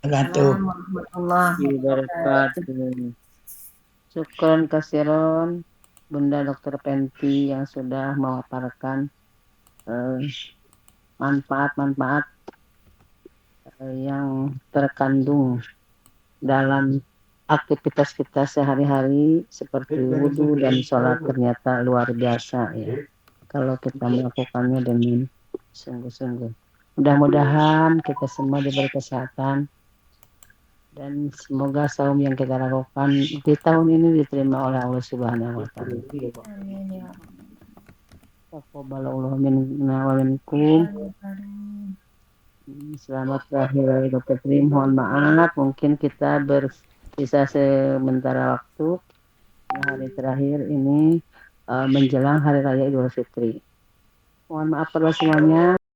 Warahmatullahi wabarakatuh. Syukron kasiron Bunda Dr. Penti yang sudah memaparkan manfaat-manfaat yang terkandung dalam aktivitas kita sehari-hari seperti wudhu dan sholat ternyata luar biasa ya. Kalau kita melakukannya dengan sungguh-sungguh. Mudah-mudahan kita semua diberi kesehatan dan semoga saum yang kita lakukan di tahun ini diterima oleh Allah Subhanahu wa taala. Amin ya. Taqabbalallahu minna wa minkum. Selamat terakhir Dr. Tri, mohon maaf mungkin kita bersisa sementara waktu hari terakhir ini menjelang Hari Raya Idul Fitri. Mohon maaf pada semuanya.